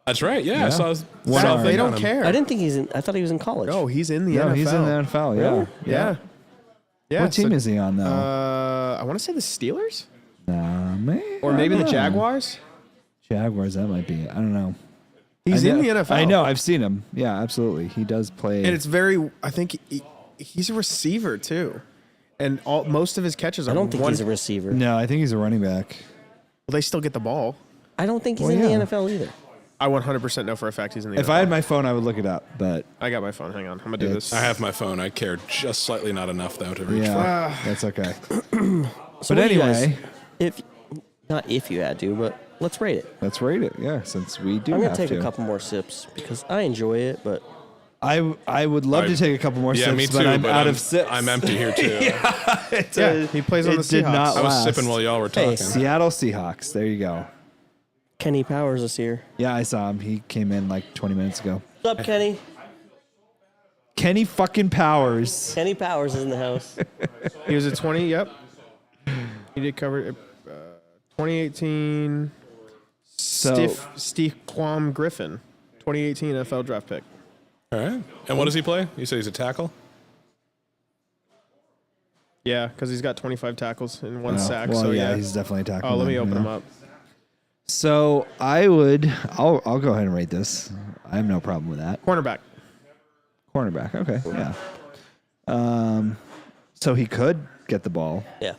That's right. Yeah, I saw One saw a arm. thing They on don't him. care. I didn't think he's in. I thought he was in college. No, he's in the No, NFL. he's in the NFL. Yeah. Yeah. Yeah. What team is he on though? I want to say the Steelers Nah, man. or maybe I the don't know. Jaguars. Jaguars. That might be. I don't know. He's I in know- the NFL. I know. I've seen him. Yeah, absolutely. He does play. and it's very. I think he's a receiver too, and most of his catches are. I don't think one, he's a receiver. no, I think he's a running back. Well, they still get the ball. I don't think he's Well, in yeah. the NFL either. I 100% know for a fact he's in the If NFL. I had my phone, I would look it up. But I got my phone. Hang on. I'm gonna do It's- this. I have my phone. I care just slightly not enough, though, to reach for it. yeah, that's okay. So But what do you guys- anyway, not if you had to, but let's rate it. let's rate it. Yeah, since we do I'm have gonna take to. a couple more sips because I enjoy it, but I would love to take a couple more Yeah, sips, me too. but I'm out of sips. I'm empty here too. yeah, he plays on it the did Seahawks. not I was last. sipping while y'all were talking. Seattle Seahawks. There you go. Kenny Powers is here. Yeah, I saw him. He came in like 20 minutes ago. What's up, Kenny? Kenny fucking Powers. Kenny Powers is in the house. He was at 20. Yep. He did cover it. 2018. So Steve Quam Griffin, 2018 NFL draft pick. All right. And what does he play? You said he's a tackle? Yeah, because he's got 25 tackles and one well, sack. well, so yeah, he's definitely attacking. Oh, let me open him up. So I'll go ahead and rate this. I have no problem with that. Cornerback. Cornerback. Okay. Yeah. So he could get the ball Yeah.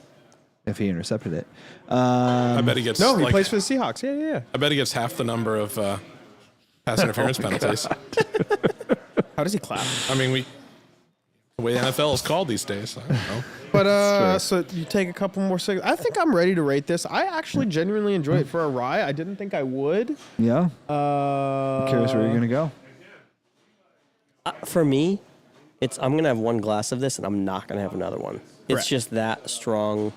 if he intercepted it. I bet he gets. No, he like, plays for the Seahawks. Yeah. I bet he gets half the number of pass interference penalties. How does he clap? I mean, the way the NFL is called these days. I don't know. But so you take a couple more seconds. I think I'm ready to rate this. I actually genuinely enjoy it for a rye. I didn't think I would. Yeah. Curious where you're gonna go. For me, I'm gonna have one glass of this and I'm not gonna have another one. It's Correct. just that strong.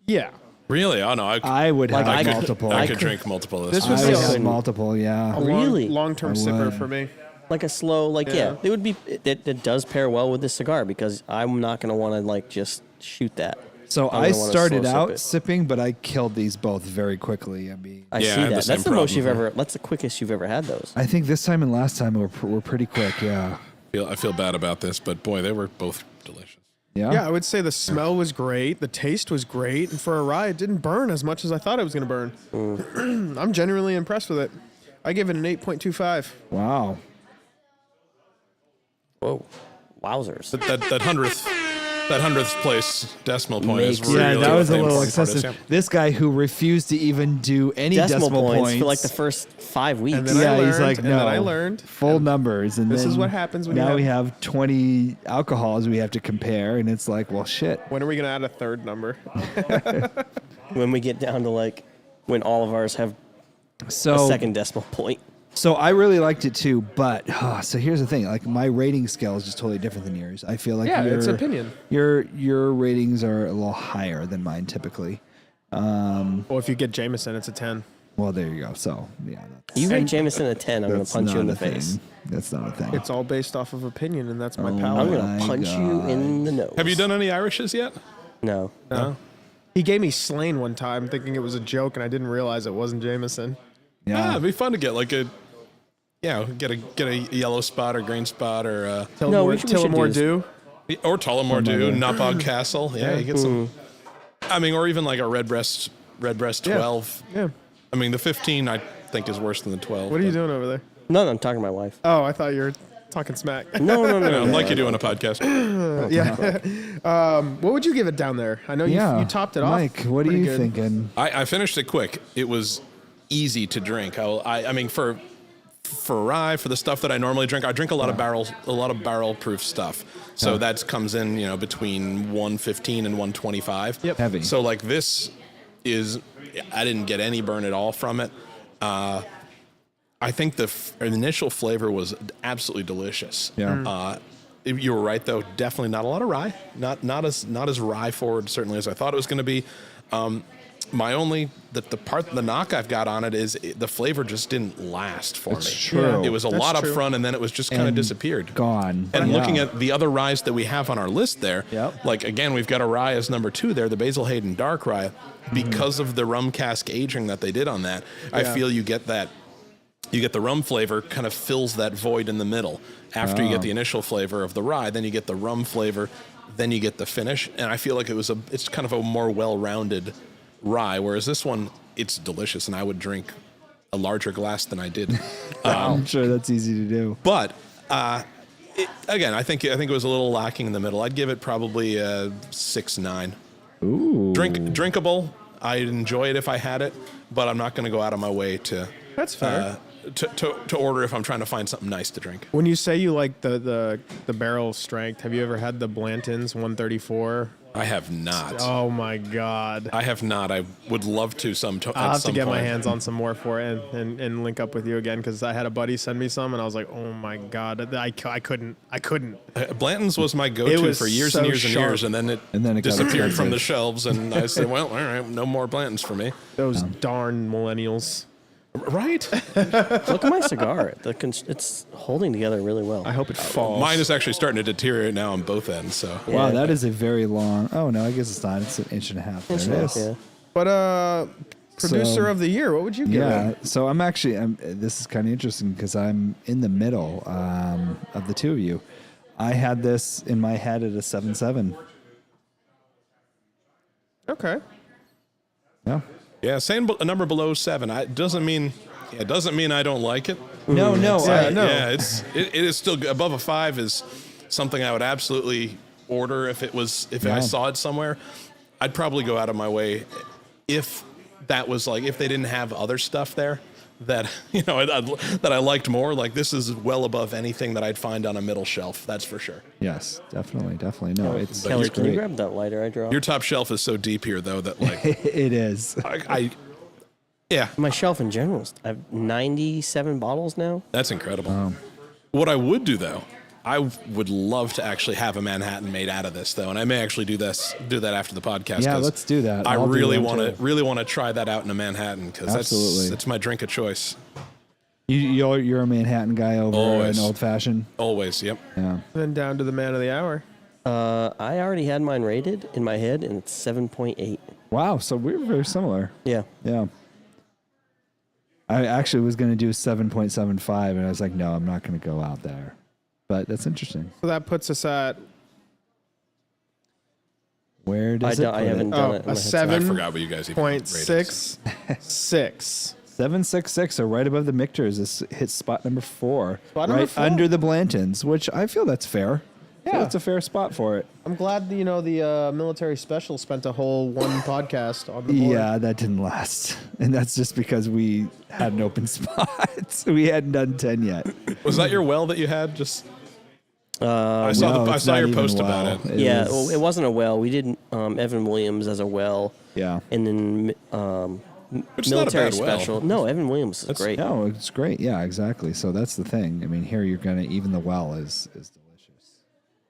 Yeah. Really? Oh no. I would have Like, I could- multiple. I I could drink multiple of This this. was would the- have multiple. Yeah. Really? Long-term I sipper would. for me. Like a slow, Yeah. it would be. It does pair well with this cigar because I'm not gonna want to like just shoot that. So I'm I gonna wanna started slow sip out it. sipping, but I killed these both very quickly. I mean, I Yeah, see I have the that. same That's the most problem. you've ever. That's the quickest you've ever had those. I think this time and last time were pretty quick. Yeah. I feel bad about this, but boy, they were both delicious. Yeah. Yeah, I would say the smell was great. The taste was great. And for a rye, it didn't burn as much as I thought it was going to burn. I'm genuinely impressed with it. I give it an 8.25. Wow. Whoa, wowzers! That hundredth place decimal point is Makes- really Yeah, that was a the little important part of excessive. this. This guy who refused to even do any Decimal points points for like the first 5 weeks. And then I yeah, he's learned, like, and no. then I learned. full numbers, and This then is what happens when you now have- we have 20 alcohols we have to compare, and it's like, well, shit. When are we going to add a third number? When we get down to like when all of ours have So a second decimal point. So I really liked it too, but so here's the thing: like my rating scale is just totally different than yours. I feel like Yeah, it's opinion. Your ratings are a little higher than mine typically. Well, if you get Jameson, it's a 10. Well, there you go. So, yeah. You rate Jameson a 10, I'm going to That's punch you in not the a face. thing. That's not a thing. It's all based off of opinion, and that's my Oh, palate. I'm going my to punch you in the nose. Have you done any Irishes yet? No. No. He gave me Slain one time, thinking it was a joke, and I didn't realize it wasn't Jameson. Yeah. It'd be fun to get like a, get a yellow spot or green spot or No, we should Tullamore do Dew. or Tullamore Dew, Nopog Castle. Yeah, you get some. I mean, or even like a Redbreast 12. Yeah. I mean, the 15 I think is worse than the 12. What are you doing over there? No, I'm talking to my wife. Oh, I thought you were talking smack. No. Like you do on a podcast. Yeah. What would you give it down there? I know Yeah. you topped it off. Mike, what are pretty you good. thinking? I finished it quick. It was easy to drink. I mean, for rye, for the stuff that I normally drink, I drink a lot of barrel proof stuff. So that comes in, between 115 and 125. Yep. Heavy. So like this is, I didn't get any burn at all from it. I think the initial flavor was absolutely delicious. Yeah. You were right though. Definitely not a lot of rye. Not as rye forward certainly as I thought it was going to be. The knock I've got on it is the flavor just didn't last for It's me. true. It was a That's lot true. up front and then it was just kind of And disappeared. Gone. And Yeah. looking at the other ryes that we have on our list there, Yep. like again, we've got a rye as number 2 there, the Basil Hayden Dark Rye. Mm-hmm. Because of the rum cask aging that they did on that, I feel you get the rum flavor kind of fills that void in the middle. After you get the initial flavor of the rye, then you get the rum flavor, then you get the finish. And I feel like it's kind of a more well-rounded rye, whereas this one, it's delicious, and I would drink a larger glass than I did. I'm sure that's easy to do. But again, I think it was a little lacking in the middle. I'd give it probably a 6-9. Ooh. Drinkable. I'd enjoy it if I had it, but I'm not going to go out of my way to. That's fair. To order if I'm trying to find something nice to drink. When you say you like the barrel strength, have you ever had the Blanton's 134? I have not. Oh my God. I have not. I would love to I'll have to get my point. hands on some more for it and link up with you again, because I had a buddy send me some and I was like, oh my God, I couldn't. Blanton's was my It go-to was for years so and years sharp. and years, and then it it got disappeared from expensive. the shelves, and I said, well, all right, no more Blanton's for me. Those darn millennials. Right? Look at my cigar. It's holding together really well. I hope it falls. Mine is actually starting to deteriorate now on both ends, so. Wow, that is a very long. Oh no, I guess it's not. It's an inch and a half. There it is. Yeah. But producer So- of the year, what would you give Yeah, it? so this is kind of interesting because I'm in the middle of the two of you. I had this in my head at a 7.7. Okay. Yeah. Yeah, saying a number below 7 doesn't mean I don't like it. No, no, Yeah, no. Yeah, it is still above a 5 is something I would absolutely order if I saw it somewhere. I'd probably go out of my way if that was like if they didn't have other stuff there that that I liked more. Like this is well above anything that I'd find on a middle shelf. That's for sure. Yes, definitely. No, it's Kelly, it's can you great. grab that lighter I dropped? Your top shelf is so deep here though that like It is. yeah, My shelf in general, I have 97 bottles now. that's incredible. What I would do though, I would love to actually have a Manhattan made out of this though, and I may actually do that after the podcast. Yeah, 'cause let's do that. I I'll do really one want to try that out in a Manhattan because Absolutely. that's my drink of choice. You're a Manhattan guy over Always. an old fashioned. Always, yep. Yeah. Then down to the man of the hour. I already had mine rated in my head, and it's 7.8. Wow. So we're very similar. Yeah. Yeah. I actually was going to do 7.75, and I was like, no, I'm not going to go out there. But that's interesting. So that puts us at Where does I haven't done it. in my a head. seven. I forgot what you guys even rated. 7.66. 766, so right above the Mictors. This hits spot number 4. Spot number right 4. under the Blantons, which I feel that's fair. Yeah. That's a fair spot for it. I'm glad the military special spent a whole one podcast on the board. Yeah, that didn't last. And that's just because we had an open spot. We hadn't done 10 yet. Was that your well that you had? Just I No, saw it's your not even post well. about it. Yeah, is- well, it wasn't a well. We did Evan Williams as a well, Yeah. and then Which is not a military bad well. special. No, Evan Williams is great. No, it's great. Yeah, exactly. So that's the thing. I mean, here you're going to, even the well is delicious.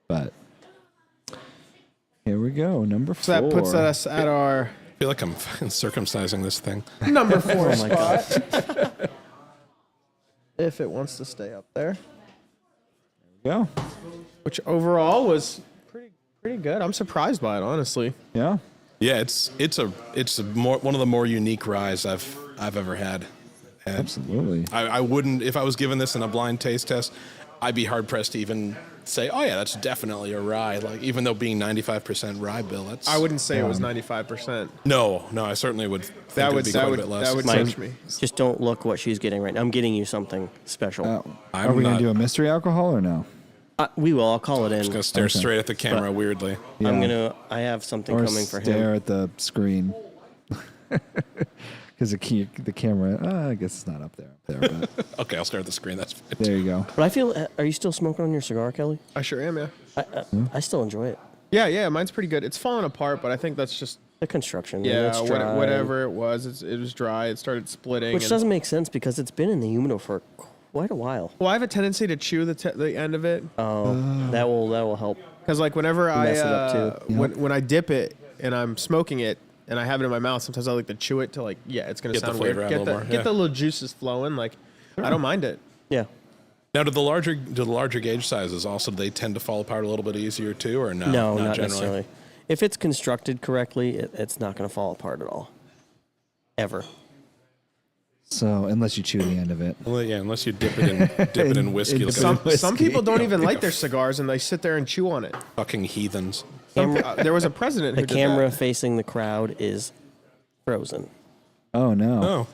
But here we go. Number 4. So that puts us at our feel like I'm fucking circumcising this thing. Number 4 Oh my god. spot. If it wants to stay up there. Yeah. Which overall was pretty good. I'm surprised by it, honestly. Yeah. Yeah, it's one of the more unique ryes I've ever had. And Absolutely. I wouldn't, if I was given this in a blind taste test, I'd be hard pressed to even say, oh yeah, that's definitely a rye. Like, even though being 95% rye, Bill, that's... I wouldn't say it was 95%. No, I certainly would think it would be quite a bit less. That would Mike, touch me. just don't look what she's getting right now. I'm getting you something special. Are we going to do a mystery alcohol or no? We will. I'll call it in. Just gonna stare straight at the camera weirdly. Yeah. I have something Or coming for stare him. at the screen. Because the camera, I guess it's not up there. But Okay, I'll stare at the screen. That's fine. there you go. But I feel. Are you still smoking on your cigar, Kelly? I sure am, yeah. I still enjoy it. Yeah, mine's pretty good. It's falling apart, but I think that's just The construction. yeah, it's dry, whatever it was. It was dry. It started splitting. Which and- doesn't make sense because it's been in the humidor for quite a while. Well, I have a tendency to chew the end of it Oh, that will help. because like whenever I Mess it up, too. when I dip it and I'm smoking it and I have it in my mouth, sometimes I like to chew it to like it's gonna Get the sound flavor weird. out a little more, Get yeah. the little juices flowing. Like I don't mind it. Yeah. Now, do the larger gauge sizes also, do they tend to fall apart a little bit easier too, or no? No, not generally. necessarily. If it's constructed correctly, it's not going to fall apart at all. Ever. So, unless you chew the end of it. Well, yeah, unless you dip it in whiskey. Look at them Some people don't even light their cigars and they sit there and chew on it. fucking heathens. There was a president who The did camera that. facing the crowd is frozen. Oh, no. Oh,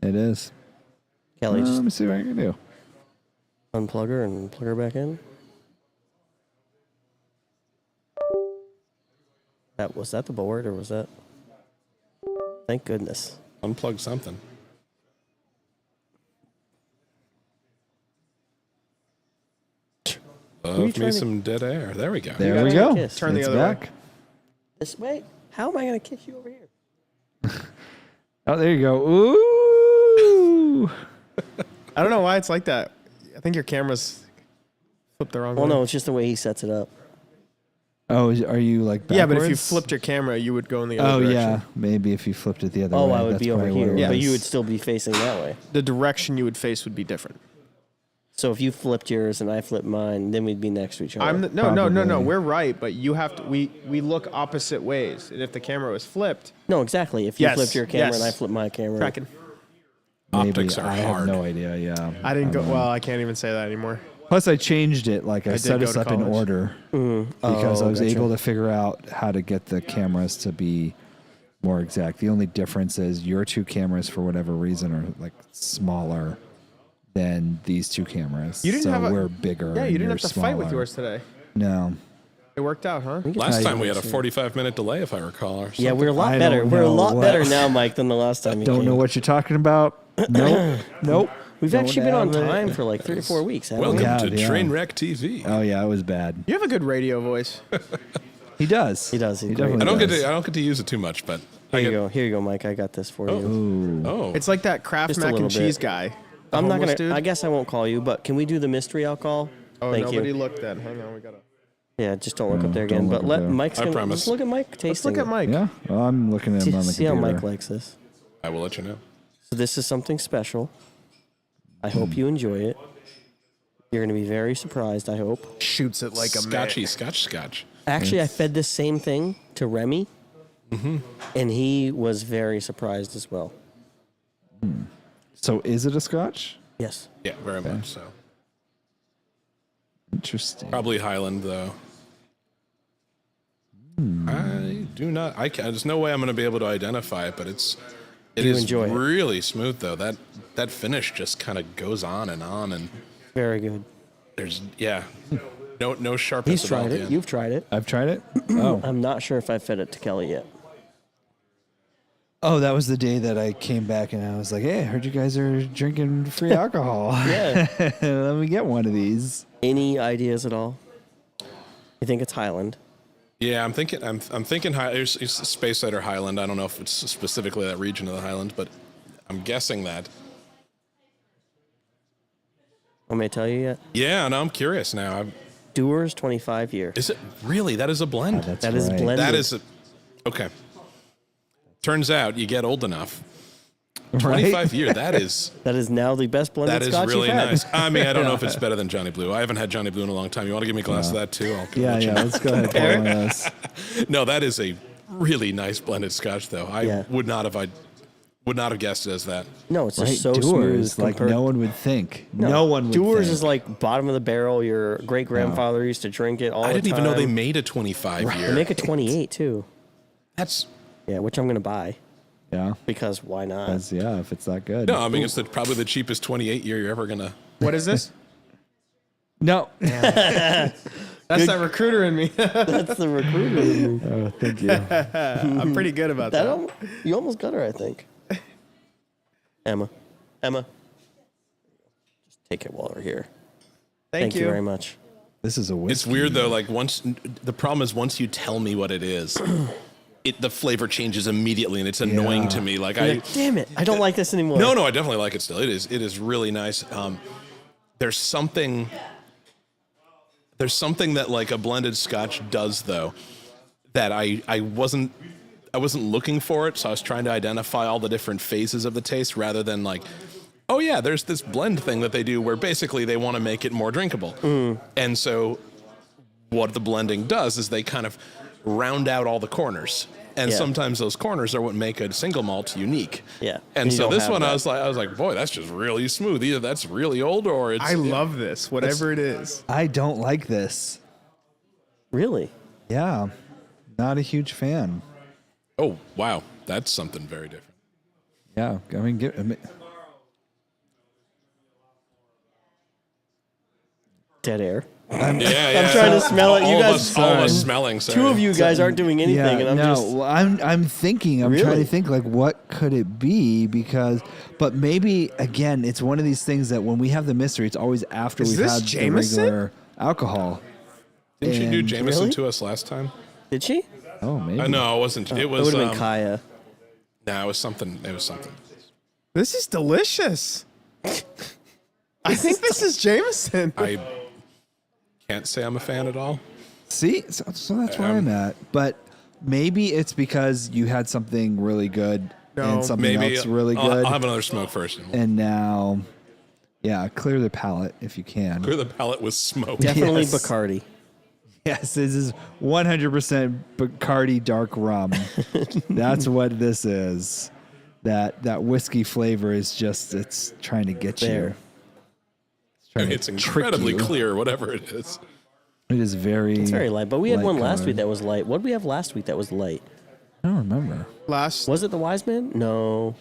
It is. Kelly, Let just me see what I can do. unplug her and plug her back in. Was that the board or was that? Thank goodness. unplug something. Love me trying to- some dead air. There we go. There we gotta go. kiss. Turn the It's other way. back. This way? How am I going to kiss you over here? Oh, there you go. Ooh. I don't know why it's like that. I think your camera's flipped the wrong Well, way. no, it's just the way he sets it up. Oh, are you like backwards? Yeah, but if you flipped your camera, you would go in the other Oh, direction. yeah. Maybe if you flipped it the other Oh, way. I would that's be over probably what here, it but you was. would still be facing that way. The direction you would face would be different. So if you flipped yours and I flipped mine, then we'd be next to each other. No. Probably. We're right, but you have to. We look opposite ways, and if the camera was flipped, No, exactly. If you Yes, flipped your camera yes. and I flipped my camera. cracking. Maybe. Optics are I hard. have no idea, yeah. I didn't go. don't know. Well, I can't even say that anymore. Plus, I changed it. Like, I did set go us to up in college. order because Oh, I was gotcha. able to figure out how to get the cameras to be more exact. The only difference is your two cameras, for whatever reason, are like smaller than these two cameras. You didn't so have a- we're bigger. Yeah, and you didn't you're have to fight with smaller. yours today. No. It worked out, huh? Last I- time we had a 45-minute delay, if I recall. Or Yeah, we're a lot I better. don't We're a know lot what- better now, Mike, than the last time you Don't came. know what you're talking about. Nope. Nope. We've Don't actually been on have it. time for like 3 or 4 weeks, haven't Welcome we? Yeah, to yeah. Trainwreck TV. Oh yeah, it was bad. You have a good radio voice. He does. He does. He's He great. definitely I does. don't get to use it too much, but Here I you get, go. Here you go, Mike. I got this for you. Ooh. Oh, It's like that Kraft Just a mac little and cheese bit. guy. I'm not homeless gonna. dude? I guess I won't call you, but can we do the mystery alcohol? Oh, Thank nobody you. looked then. Hang on, we gotta. Yeah, just don't look up there don't again. look But up let there. Mike's I gonna. promise. Let's look at Mike tasting. Let's look at Mike. Yeah. Well, I'm looking at him on the See how computer. Mike likes this. I will let you know. So this is something special. I hope you enjoy it. You're going to be very surprised, I hope. Shoots it like a Scotchy, scotch. Actually, I fed this same thing to Remy, and he was very surprised as well. So is it a Scotch? Yes. Yeah, very much so. Interesting. Probably Highland, though. I do not. There's no way I'm going to be able to identify it, but it You is enjoy it. really smooth, though. That finish just kind of goes on, and Very good. there's no sharpness. He's at all tried at the it. end. You've tried it. I've tried it. Oh. I'm not sure if I fed it to Kelly yet. Oh, that was the day that I came back and I was like, "Hey, I heard you guys are drinking free alcohol. Yeah. Let me get one of these." Any ideas at all? You think it's Highland? Yeah, I'm thinking. I'm thinking. There's Space Cider Highland. I don't know if it's specifically that region of the Highlands, but I'm guessing that. Want me to tell you yet? Yeah, no, I'm curious now. Dewar's 25 years. Is it really? That is a blend. That's That is right. blended. That is a, okay. turns out you get old enough. Right? 25 year, that is now the best blended that is Scotch really you've had. nice. I mean, I don't know if it's better than Johnny Blue. I haven't had Johnny Blue in a long time. You want to give me a glass of that too? Yeah, let's go ahead and pour one of those. No, that is a really nice blended Scotch, though. I would not have guessed it as that. No, it's Right? just so Dewar's, smooth. like no one would think. No one would Dewar's think. is like bottom of the barrel. Your great grandfather used to drink it all the I time. didn't even know they made a 25 They year. make a 28 too. That's Which I'm gonna buy Yeah. because why not? If it's that good. no. I mean, it's probably the cheapest 28 year you're ever gonna. What is this? No. That's that recruiter in me. That's the recruiter. Oh, thank you. I'm pretty good about that. You almost got her, I think. Emma, just take it while we're here. Thank you you very much. This is a whiskey. It's weird though. Like the problem is once you tell me what it is, the flavor changes immediately, and it's annoying to me. Like Damn it, I don't like this anymore. No, I definitely like it still. It is really nice. There's something that like a blended Scotch does though that I wasn't looking for it, so I was trying to identify all the different phases of the taste rather than like, oh yeah, there's this blend thing that they do where basically they want to make it more drinkable. And so what the blending does is they kind of round out all the corners. And sometimes those corners are what make a single malt unique. Yeah. And You so don't this have one, that. I was like, boy, that's just really smooth. Either that's really old or it's. I love this, whatever it is. I don't like this. Really? Yeah. Not a huge fan. Oh wow, that's something very different. Yeah. I mean, Dead air. I'm trying to smell it. You guys, all of us smelling. Sorry. two of you guys aren't doing anything, and I'm just. well, I'm thinking. I'm trying Really? to think like what could it be but maybe again it's one of these things that when we have the mystery, it's always after Is we've this had Jameson? the regular alcohol. Didn't she do And- Jameson Really? to us last time? Did she? Oh, maybe. No, it wasn't. It It was. would have been Kaya. Nah, it was something. It was something. This is delicious. I think this is Jameson. I can't say I'm a fan at all. See, so that's where I'm at. But maybe it's because you had something really good No, and something Maybe else really I'll good, have another smoke first. and now, clear the palate if you can. Clear the palate with smoke. Definitely Yes. Bacardi. Yes, this is 100% Bacardi dark rum. That's what this is. That whiskey flavor is just, it's trying to get you. There. It's trying It's to incredibly trick you. clear, whatever it is. It is very. It's very light, but we had one last colored. week that was light. What did we have last week that was light? I don't remember. Last, Was it the Wise Man? No.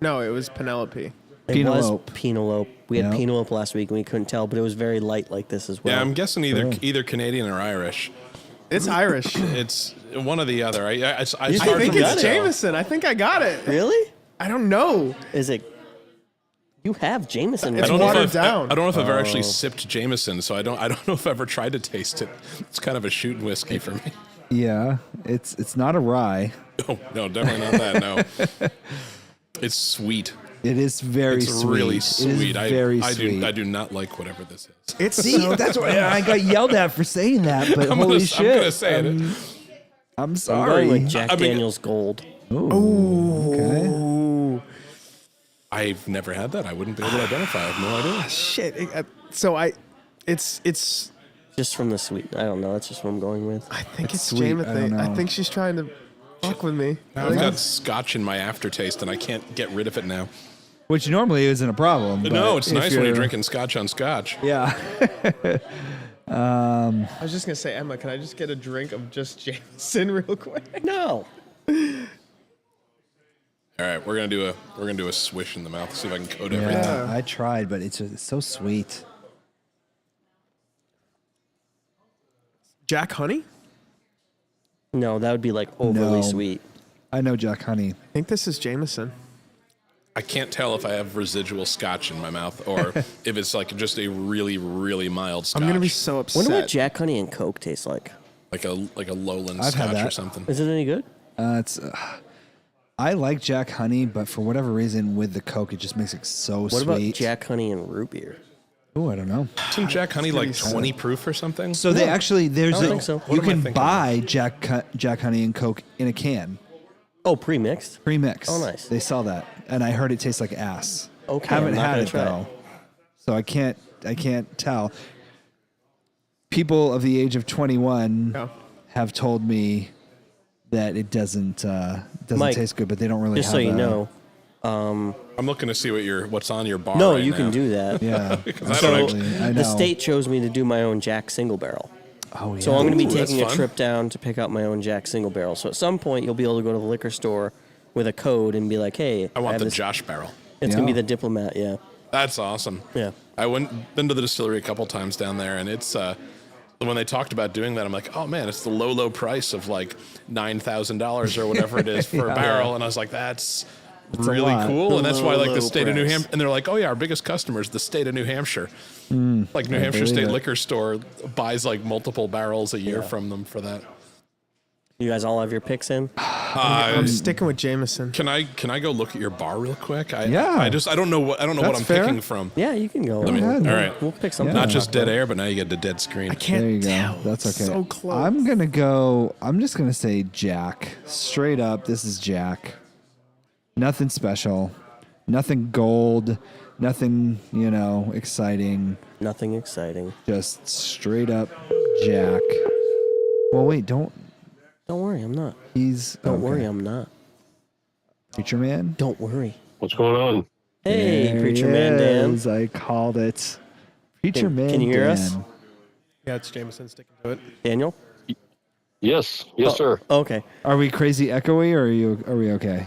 no, it was Penelope. It Penelope. was Penelope. We had Yeah. Penelope last week and we couldn't tell, but it was very light like this as well. Yeah, I'm guessing either Canadian or Irish. It's Irish. It's one or the other. I You I Start think from it's that. Jameson. I think I got it. Really? I don't know. Is it? You have Jameson. It's right? watered down. I don't know if I've ever actually Oh. sipped Jameson, so I don't know if I've ever tried to taste it. It's kind of a shooting whiskey for me. Yeah, it's not a rye. Oh, no, definitely not that. No, it's sweet. It is very It's sweet. really It is sweet. very I sweet. do not like whatever this is. It's See, that's why I got yelled at for saying that. But holy I'm shit, gonna say it. I'm I'm sorry. going with Jack I mean- Daniel's Gold. Okay. I've never had that. I wouldn't be able to identify. I have no idea. shit. It's. Just from the sweet. I don't know. That's just what I'm going with. I think it's sweet. I don't Jameson. I know. think she's trying to fuck with me. I've got scotch in my aftertaste, and I can't get rid of it now. Which normally isn't a problem. No, but it's if nice when you're you're- drinking scotch on scotch. Yeah. I was just gonna say, Emma, can I just get a drink of just Jameson real quick? No. All right, we're gonna do a swish in the mouth. See if I can coat everything. Yeah, I tried, but it's so sweet. Jack Honey? No, that would be like overly No. sweet. I know Jack Honey. I think this is Jameson. I can't tell if I have residual scotch in my mouth or if it's like just a really, really mild scotch. I'm gonna be so upset. Wonder what Jack Honey and Coke tastes like. like a lowland I've had scotch or that. something. Is it any good? It's. I like Jack Honey, but for whatever reason, with the Coke, it just makes it so What sweet. about Jack Honey and root beer? Oh, I don't know. Isn't Jack Honey like be so- 20 proof or something? So they actually I don't think so. You What am I can thinking? buy Jack Honey and Coke in a can. Oh, pre-mixed? Pre-mixed. Oh, nice. They sell that, and I heard it tastes like ass. Okay, Haven't I'm not had gonna it try though, so I can't tell. People of the age of 21 have told me that it doesn't Mike, taste good, but they don't really. Just have so you a- know. I'm looking to see what's on your bar. No, right you now. can do that. Yeah, I don't absolutely. I know. The state chose me to do my own Jack single barrel. Oh yeah. So I'm going to be Ooh, that's taking a fun. trip down to pick out my own Jack single barrel. So at some point, you'll be able to go to the liquor store with a code and be like, hey, I want have the this. Josh barrel. It's going to be Yeah. the Diplomat, yeah. That's awesome. Yeah. I been to the distillery a couple times down there, and it's when they talked about doing that, I'm like, oh man, it's the low price of like $9,000 or whatever it is for a barrel, and I was like, that's really lot. cool, and that's why like Low the state of New price. Hampshire, and they're like, oh yeah, our biggest customer is the state of New Hampshire. Like New Hampshire believe State it. Liquor Store buys like multiple barrels a year Yeah. from them for that. You guys all have your picks in? I'm sticking with Jameson. Can I go look at your bar real quick? Yeah. I don't know what That's I'm fair. picking from. Yeah, you can go. I mean, ahead. all right. We'll pick something. Yeah. Not just dead air, but now you get the dead screen. I can't There you tell. go. That's okay. So close. I'm just gonna say Jack. Straight up, this is Jack. Nothing special. Nothing gold. Nothing, exciting. Nothing exciting. Just straight up Jack. Well, wait, don't. Don't worry, I'm not. Don't Don't worry, I'm not. Preacher Man. Don't worry. What's going on? Hey, There Preacher he Man Dan. is. I called it. Preacher Can- Man. can you hear us? Dan. Yeah, it's Jameson sticking to it. Daniel? Yes, sir. Okay. Are we crazy echoey, or are we okay?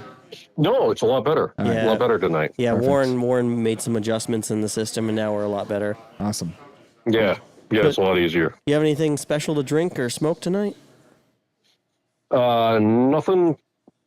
No, it's a lot better. Yeah. A lot better tonight. Yeah, Perfect. Warren made some adjustments in the system, and now we're a lot better. Awesome. Yeah, it's a lot easier. You have anything special to drink or smoke tonight? Nothing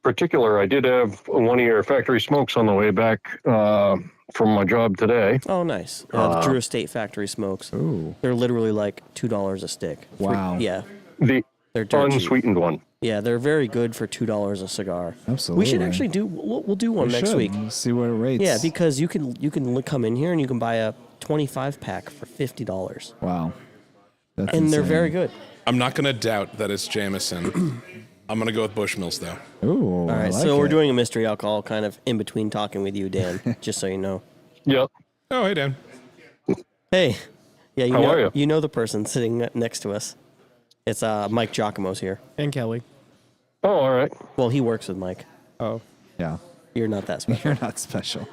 particular. I did have one of your factory smokes on the way back from my job today. Oh, nice. The Drew Estate Factory smokes. Ooh. They're literally like $2 a stick. Wow. Yeah, The they're dirt cheap. unsweetened one. Yeah, they're very good for $2 a cigar. Absolutely. We should actually do. We'll do one We next should. week. See what it rates. Yeah, because you can come in here and you can buy a 25 pack for $50, Wow. That's and they're insane. very good. I'm not going to doubt that it's Jameson. I'm going to go with Bushmills though. Ooh. All right, so we're doing a mystery alcohol kind of in between talking with you, Dan. Just so you know. Yep. Oh, hey Dan. Hey, yeah, How are you? You know the person sitting next to us. It's Mike Giacomo's here. And Kelly. Oh, all right. Well, he works with Mike. Oh, Yeah. You're not that special. You're not special.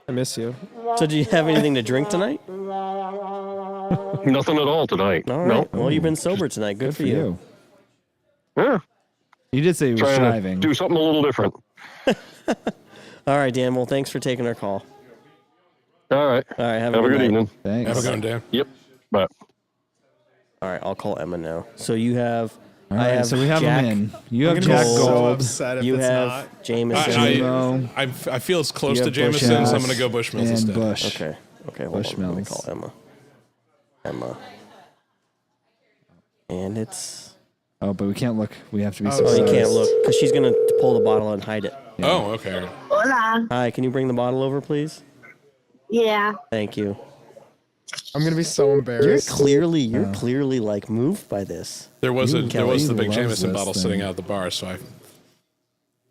I miss you. So, do you have anything to drink tonight? Nothing at all tonight. All right. Well, you've been sober tonight. Good, Good for you. Yeah. You did say you were Trying striving. to do something a little different. All right, Dan. Well, thanks for taking our call. All right. All right. Have Have a good night. evening. Thanks. Have a good one, Dan. Yep. Bye. All right. I'll call Emma now. So you have. All I right, have so we have Jack. him in. You I'm have gonna Jack be so Gold. upset if You it's have not. Jameson. Jamo. I feel it's close You to have Bush Jameson, so I'm House going to go Bushmills and instead. Bush. Okay. Hold on. Let me Bushmills. call Emma. And it's. Oh, but we can't look. We have to be. Oh, Oh, you precise. can't look because she's gonna pull the bottle and hide it. Oh, okay. Hi, can you bring the bottle over, please? Yeah. Thank you. I'm gonna be so You're embarrassed. clearly like moved by this. There was the Kelly big loves Jameson this bottle thing. sitting out at the bar, so I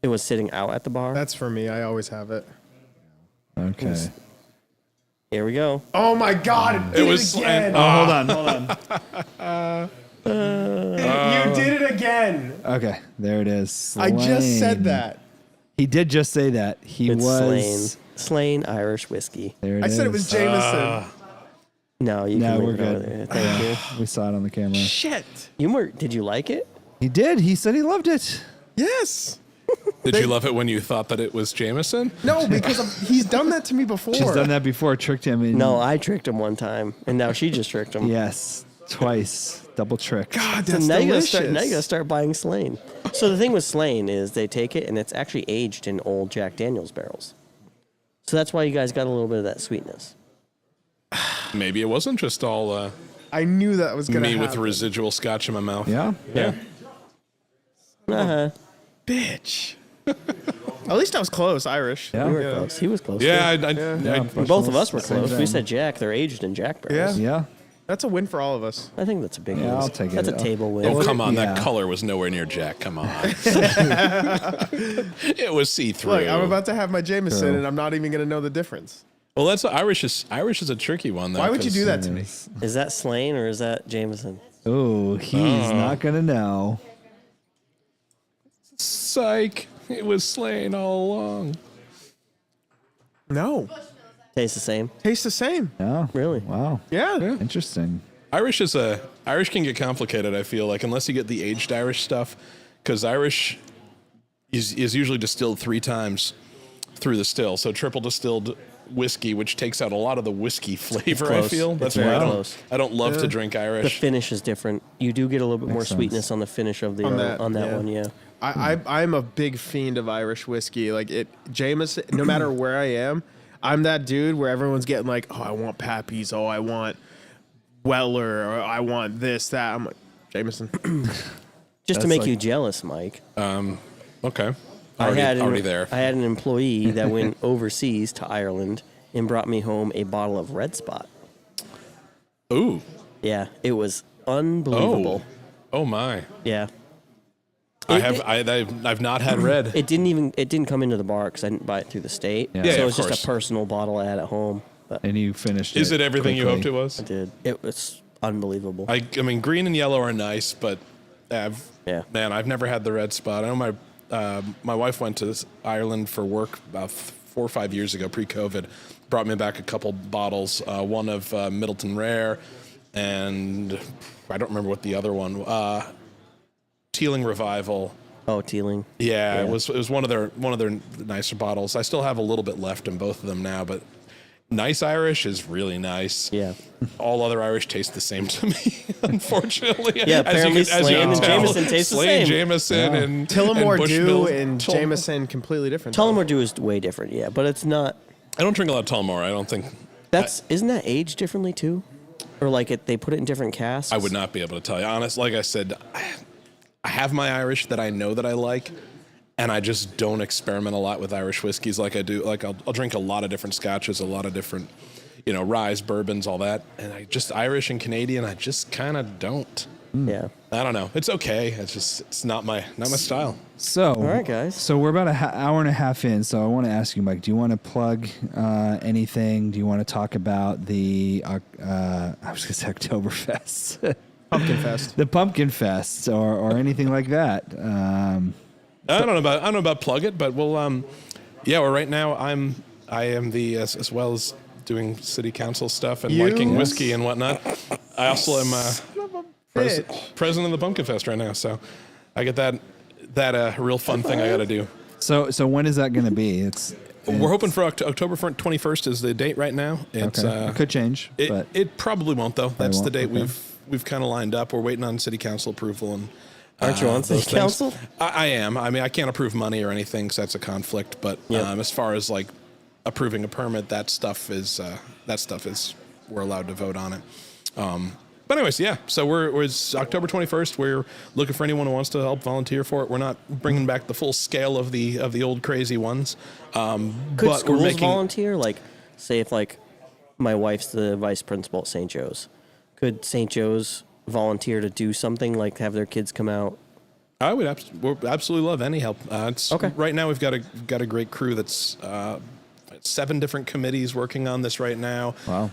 It was sitting out at the bar. That's for me. I always have it. Okay. Here we go. Oh my God! It did was- again. Hold on. You did it again. Okay, there it is. I just said Slain. that. He did just say that. He It's was. Slain Irish whiskey. There I said it was Jameson. No, you No, can we're leave it over good. there. Thank you. We saw it on the camera. Shit. Did you like it? He did. He said he loved it. Yes. did you love it when you thought that it was Jameson? No, because he's done that to me before. She's done that before. Tricked him. In, No, I tricked him one time, and now she just tricked him. Yes, twice. Double trick. God, So that's now delicious. you gotta start buying Slain. So the thing with Slain is they take it and it's actually aged in old Jack Daniels barrels. So that's why you guys got a little bit of that sweetness. Maybe it wasn't just all I knew that was gonna me happen. with residual scotch in my mouth. Yeah. Yeah. Uh-huh. Bitch. At least I was close. Irish. Yeah. You were close. He was close. Yeah, too. I Both of us were Same close. We thing. said Jack. They're aged in Jack barrels. Yeah. Yeah. That's a win for all of us. I think that's a big win. I'll take it. That's a table win. Oh, come on. Yeah. That color was nowhere near Jack. Come on. It was see-through. Look, I'm about to have my Jameson, True. and I'm not even going to know the difference. Well, that's Irish is a tricky one, though. Why would you 'cause do that to me? Is that Slane or is that Jameson? Oh, he's not going to know. Psych. It was Slane all along. No. Tastes the same. Tastes the same. Yeah. Really? Wow. Yeah. Interesting. Irish can get complicated, I feel like, unless you get the aged Irish stuff, because Irish is usually distilled 3 times through the still. So triple distilled whiskey, which takes out a lot of the whiskey flavor, I close. feel. It's That's very why close. I don't love to drink The Irish. finish is different. You do get a little bit more Makes sense. sweetness on the finish of the On that, on that yeah. one, yeah. I'm a big fiend of Irish whiskey. Like Jameson, no matter where I am, I'm that dude where everyone's getting like, oh, I want Pappy's, oh, I want Weller, or I want this, that. I'm like, Jameson. Just to That's make like- you jealous, Mike. Okay. I had Already there. I had an employee that went overseas to Ireland and brought me home a bottle of Red Spot. Ooh. Yeah, it was unbelievable. Oh my. Yeah. I've not had red. It didn't come into the bar because I didn't buy it through the state. Yeah. So Yeah, it was of just course. a personal bottle I had at home. But And you finished Is it everything you quickly. hoped it was? I did. It was unbelievable. I mean, green and yellow are nice, but I've never had the red spot. I know my wife went to Ireland for work about 4 or 5 years ago, pre-COVID. Brought me back a couple bottles, one of Middleton Rare, and I don't remember what the other one. Teeling Revival. Oh, Teeling. Yeah, it was one of their nicer bottles. I still have a little bit left in both of them now, but nice Irish is really nice. Yeah. All other Irish taste the same to me, unfortunately. Yeah, apparently Slane and Jameson taste the Slane, same. Jameson, and Tullamore and Dew Bushmills. and Jameson completely different. Tullamore Dew is way different, yeah, but it's not. I don't drink a lot of Tullamore. I don't think. Isn't that aged differently too, or like they put it in different casks? I would not be able to tell you. Honest, like I said, I have my Irish that I know that I like, and I just don't experiment a lot with Irish whiskeys like I do. Like I'll drink a lot of different scotches, a lot of different, ryes, bourbons, all that. And Irish and Canadian, I just kind of don't. Yeah. I don't know. It's okay. It's not my style. So, All right, guys. So we're about an hour and a half in. So I want to ask you, Mike, do you want to plug anything? Do you want to talk about the, I was going to say Oktoberfest, Pumpkin Fest. the Pumpkin Fest, or anything like that? I don't know about plug it, but we'll well, right now I am the as well as doing city council stuff and liking whiskey and whatnot. I also am president of the Pumpkin Fest right now, so I get that real fun thing I got to do. So when is that going to be? We're hoping for October 21st is the date right now. It's, okay. It could change, but it probably won't though. That's the won't? date Okay. we've kind of lined up. We're waiting on city council approval and. Aren't you on those city things. council? I am. I mean, I can't approve money or anything, so that's a conflict. But Yep. as far as like approving a permit, that stuff is we're allowed to vote on it. But anyways, yeah. So it's October 21st. We're looking for anyone who wants to help volunteer for it. We're not bringing back the full scale of the old crazy ones. Could But schools we're making. volunteer? Like, say if like my wife's the vice principal at St. Joe's, could St. Joe's volunteer to do something like have their kids come out? I would absolutely love any help. Okay. Right now we've got a great crew that's 7 different committees working on this right now. Wow.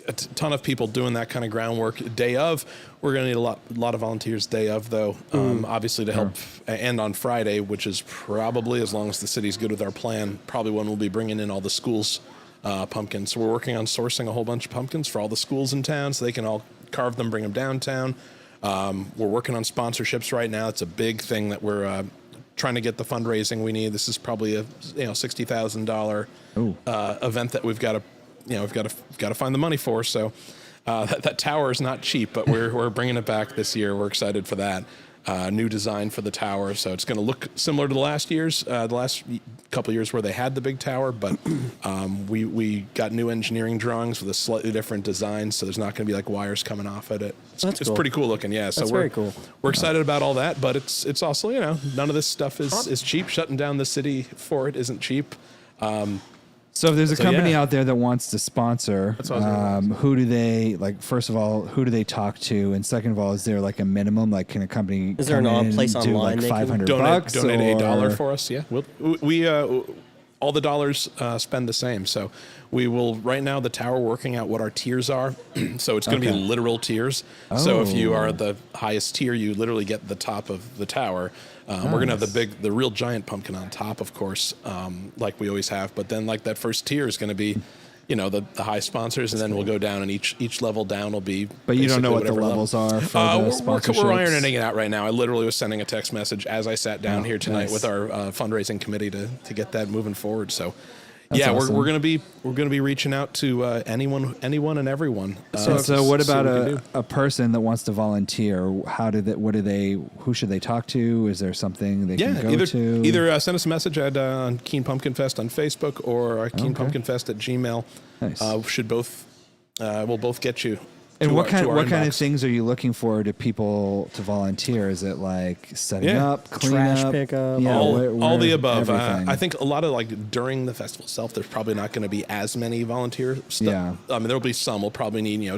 A ton of people doing that kind of groundwork. Day of, we're going to need a lot of volunteers. Day of, though, obviously to help. And on Friday, which is probably, as long as the city's good with our plan, probably when we'll be bringing in all the schools' pumpkins. So we're working on sourcing a whole bunch of pumpkins for all the schools in town, so they can all carve them, bring them downtown. We're working on sponsorships right now. It's a big thing that we're trying to get the fundraising we need. This is probably a $60,000 event that we've got to find the money for. So that tower is not cheap, but we're bringing it back this year. We're excited for that. New design for the tower, so it's going to look similar to the last couple years where they had the big tower, but we got new engineering drawings with a slightly different design, so there's not going to be like wires coming off at it. It's cool. pretty cool looking, yeah. So That's very cool. We're excited about all that, but it's also none of this stuff is cheap. Shutting down the city for it isn't cheap. So if there's a company yeah. out there that wants to sponsor, That's what I was gonna ask. who do they like? First of all, who do they talk to? And second of all, is there like a minimum? Like, can a company Is there come an in place and do online like they can $500 donate or- $1 for us? Yeah, we all the dollars spend the same. So we will right now the tower working out what our tiers are. So it's going to be literal tiers. So if you are the highest tier, you literally get the top of the tower. We're going to have the real giant pumpkin on top, of course, like we always have. But then like that first tier is going to be, the high sponsors, and then we'll go down, and each level down will be. But you don't know basically what the whatever levels are for the we're sponsorships? ironing it out right now. I literally was sending a text message as I sat down here tonight nice. with our fundraising committee to get that moving forward. So, That's yeah, awesome. we're gonna be reaching out to anyone and everyone. So what see about we can do. a person that wants to volunteer? Who should they talk to? Is there something they can go to? Either send us a message at Keen Pumpkin Fest on Facebook or keenpumpkinfest at Gmail. Nice. Should both we'll both get you. And to what our kind of inbox. things are you looking for to people to volunteer? Is it like setting Yeah. up, clean Trash up, pickup, yeah, all the above. everything. I think a lot of like during the festival itself, there's probably not going to be as many volunteer stuff. Yeah. I mean, there'll be some. We'll probably need,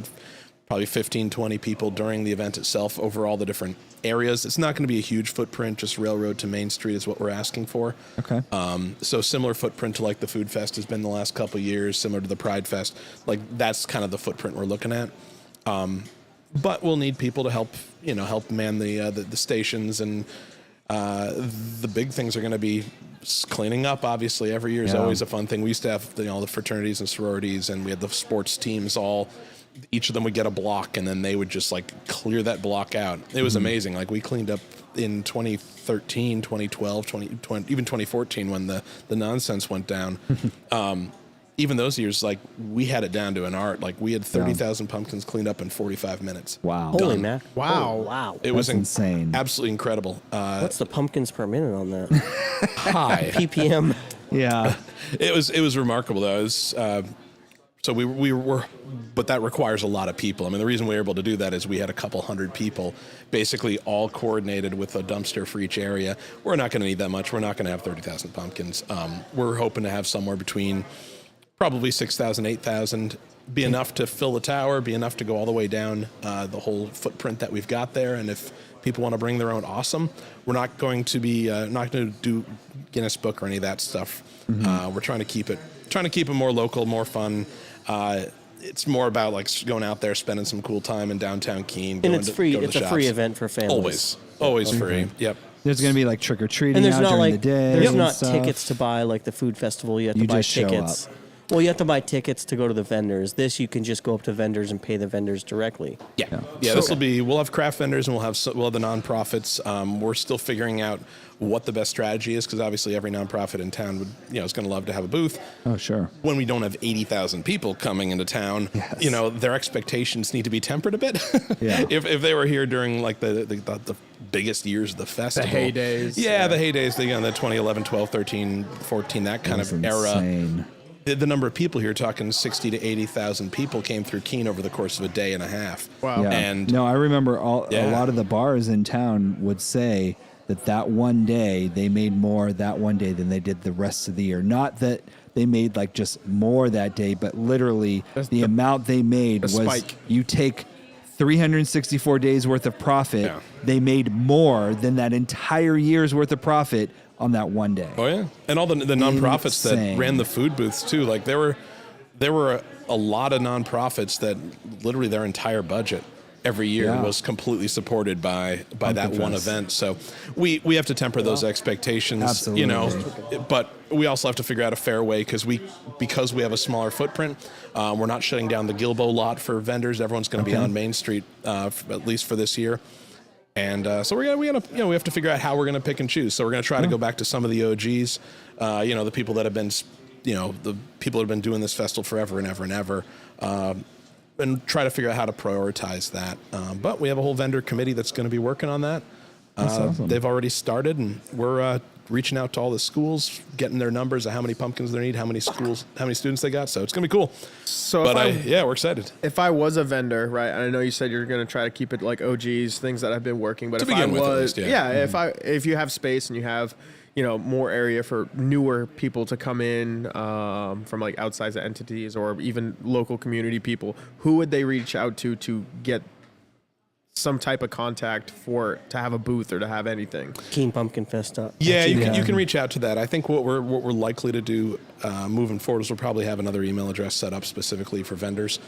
probably 15, 20 people during the event itself over all the different areas. It's not going to be a huge footprint. Just railroad to Main Street is what we're asking for. Okay. So similar footprint to like the Food Fest has been the last couple of years, similar to the Pride Fest. Like that's kind of the footprint we're looking at. But we'll need people to help man the stations, and the big things are going to be cleaning up. Obviously, every year is always a fun thing. We used to have the fraternities and sororities, and we had the sports teams each of them would get a block, and then they would just like clear that block out. It was amazing. Like we cleaned up in 2013, 2012, 2020, even 2014 when the nonsense went down. Even those years, like we had it down to an art. Like we had 30,000 pumpkins cleaned up in 45 minutes. Wow. Holy Done. man! Wow. Oh, wow! It was That's insane. absolutely incredible. What's the pumpkins per minute on that? High. ppm. Yeah. It was remarkable though. It was, so we were, but that requires a lot of people. I mean, the reason we were able to do that is we had a couple hundred people, basically all coordinated with a dumpster for each area. We're not going to need that much. We're not going to have 30,000 pumpkins. We're hoping to have somewhere between probably 6,000, 8,000, be enough to fill the tower, be enough to go all the way down the whole footprint that we've got there. And if people want to bring their own, awesome. We're not going to be not going to do Guinness Book or any of that stuff. We're trying to keep it more local, more fun. It's more about like going out there, spending some cool time in downtown Keene. And it's free. It's a free event for families. Always free. Yep. There's going to be like trick or treating And there's out not during like the day. there's and not stuff. tickets to buy like the food festival. You have to You buy just show tickets. up. Well, you have to buy tickets to go to the vendors. This you can just go up to vendors and pay the vendors directly. Yeah. This will be. We'll have craft vendors and we'll have the nonprofits. We're still figuring out what the best strategy is because obviously every nonprofit in town is going to love to have a booth. Oh, sure. When we don't have 80,000 people coming into town, their expectations need to be tempered a bit. Yeah. If they were here during like the biggest years of the festival, heydays. Yeah, the heydays. The 2011, 12, 13, 14, that kind That's of era. insane. The number of people here, talking 60 to 80,000 people, came through Keene over the course of a day and a half. Wow. Yeah. And no, I remember a Yeah. lot of the bars in town would say that one day they made more that one day than they did the rest of the year. Not that they made like just more that day, but literally the amount they made was spike. you take 364 days worth of profit. Yeah. They made more than that entire year's worth of profit on that one day. Oh yeah, and all the nonprofits that Insane. ran the food booths too. Like there were a lot of nonprofits that literally their entire budget every year Yeah. was completely supported by that one Fest. event. So we have to temper those expectations. Absolutely. But we also have to figure out a fair way because we have a smaller footprint. We're not shutting down the Gilbo lot for vendors. Everyone's going to be on Main Street at least for this year. And so we have to figure out how we're going to pick and choose. So we're going to try to go back to some of the OGs, the people that have been, the people that have been doing this festival forever and ever and ever, and try to figure out how to prioritize that. But we have a whole vendor committee that's going to be working on that. That's awesome. They've already started, and we're reaching out to all the schools, getting their numbers of how many pumpkins they need, how many students they got. So it's going to be cool. So But we're excited. if I was a vendor, right, and I know you said you're going to try to keep it like OGs, things that have been working, but To if I begin with, at was, least, yeah. if you have space and you have, more area for newer people to come in from like outside the entities or even local community people, who would they reach out to get some type of contact to have a booth or to have anything? KeenPumpkinFest. Yeah, you can reach out to that. I think what we're likely to do moving forward is we'll probably have another email address set up specifically for vendors.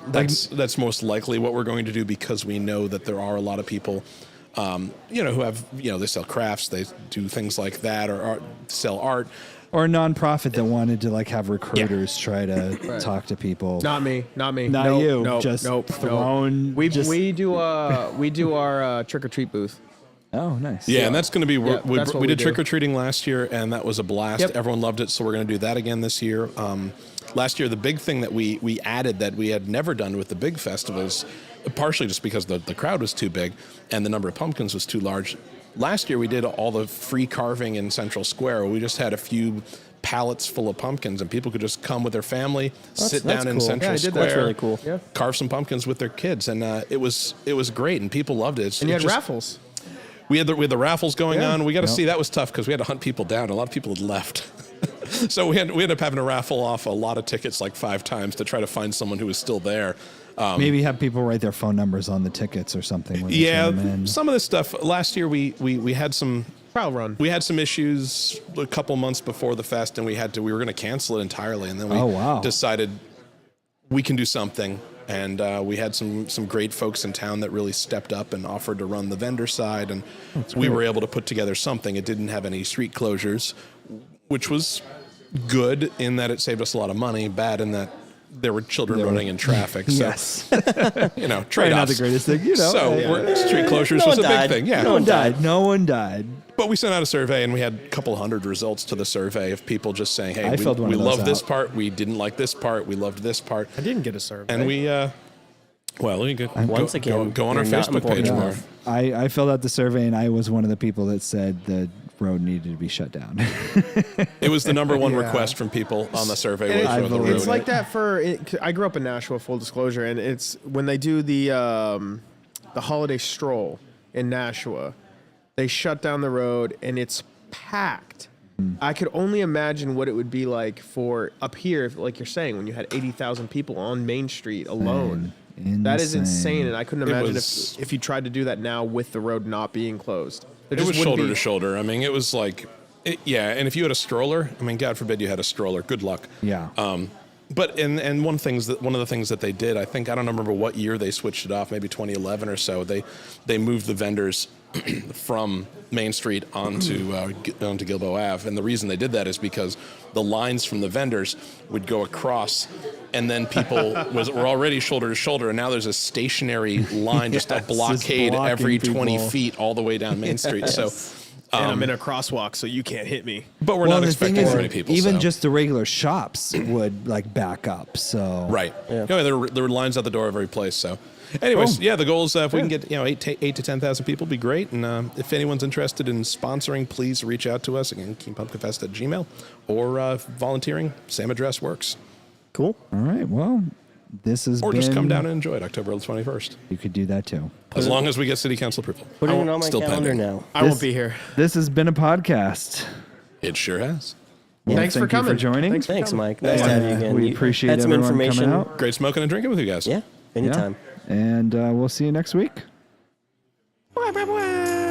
That's most likely what we're going to do, because we know that there are a lot of people who have, they sell crafts, they do things like that, or sell art. Or a nonprofit that wanted to like have recruiters try to talk to people. Not me. Not Nope, you. Nope, just nope, thrown. We do our trick or treat booth. Oh, nice. Yeah, and that's going to be, we did do. trick-or-treating last year, and that was a blast. Yep. Everyone loved it, so we're going to do that again this year. Last year, the big thing that we added that we had never done with the big festivals, partially just because the crowd was too big and the number of pumpkins was too large. Last year, we did all the free carving in Central Square. We just had a few pallets full of pumpkins, and people could just come with their family, sit down in cool. Central Square, That's really cool. Yeah. carve some pumpkins with their kids, and it was great, and people loved it. And you had raffles. We had the raffles going on. We got to see, that was tough because we had to hunt people down. A lot of people had left. So we ended up having to raffle off a lot of tickets like 5 times to try to find someone who was still there. Maybe have people write their phone numbers on the tickets or something. When they turn them in. Some of this stuff. Last year we had some trial run. We had some issues a couple months before the fest, and we were going to cancel it entirely, and then we decided we can do something. And we had some great folks in town that really stepped up and offered to run the vendor side, and we were able to put together something. It didn't have any street closures, which was good in that it saved us a lot of money, bad in that there were children running in traffic. So, yes. trade-offs. Not the greatest thing, So street closures was a big thing. Yeah. No one died. But we sent out a survey, and we had a couple hundred results to the survey of people just saying, hey, I filled one we of those love this out. part, we didn't like this part, we loved this part. I didn't get a survey. And we, you again, go on our you're not Facebook page important more. enough. I filled out the survey, and I was one of the people that said the road needed to be shut down. It was the number one request from people on the survey. And Was the road. it's like that I grew up in Nashua, full disclosure, and it's when they do the holiday stroll in Nashua, they shut down the road and it's packed. I could only imagine what it would be like for up here, like you're saying, when you had 80,000 people on Main Street alone. That is insane, and I couldn't imagine if you tried to do that now with the road not being closed. It was shoulder to shoulder. I mean, it was like, and if you had a stroller, I mean, God forbid you had a stroller. Good luck. Yeah. But one of the things that they did, I think, I don't remember what year they switched it off, maybe 2011 or so. They moved the vendors from Main Street onto Gilboa Ave, and the reason they did that is because the lines from the vendors would go across, and then people were already shoulder to shoulder, and now there's a stationary line, just a blockade every 20 feet all the way down Main Street. So. And I'm in a crosswalk, so you can't hit me. But we're not expecting very many people. Even just the regular shops would like back up. So right, there were lines out the door of every place. So, anyways, the goal is if we can get 8 to 10,000 people, be great. And if anyone's interested in sponsoring, please reach out to us again, KeenPumpkinFest@gmail, or volunteering. Same address works. Cool. All right. Well, this has or been. Just come down and enjoy it, October 21st. You could do that too. As long as we get city council approval. Put it on my calendar now. I won't be here. This has been a podcast. It sure has. Well, Thanks for coming. For joining. Thanks, Mike. Nice to have you again. We appreciate had some everyone information. coming out. Great smoking and drinking with you guys. Yeah, anytime. And we'll see you next week. Bye, bye, bye.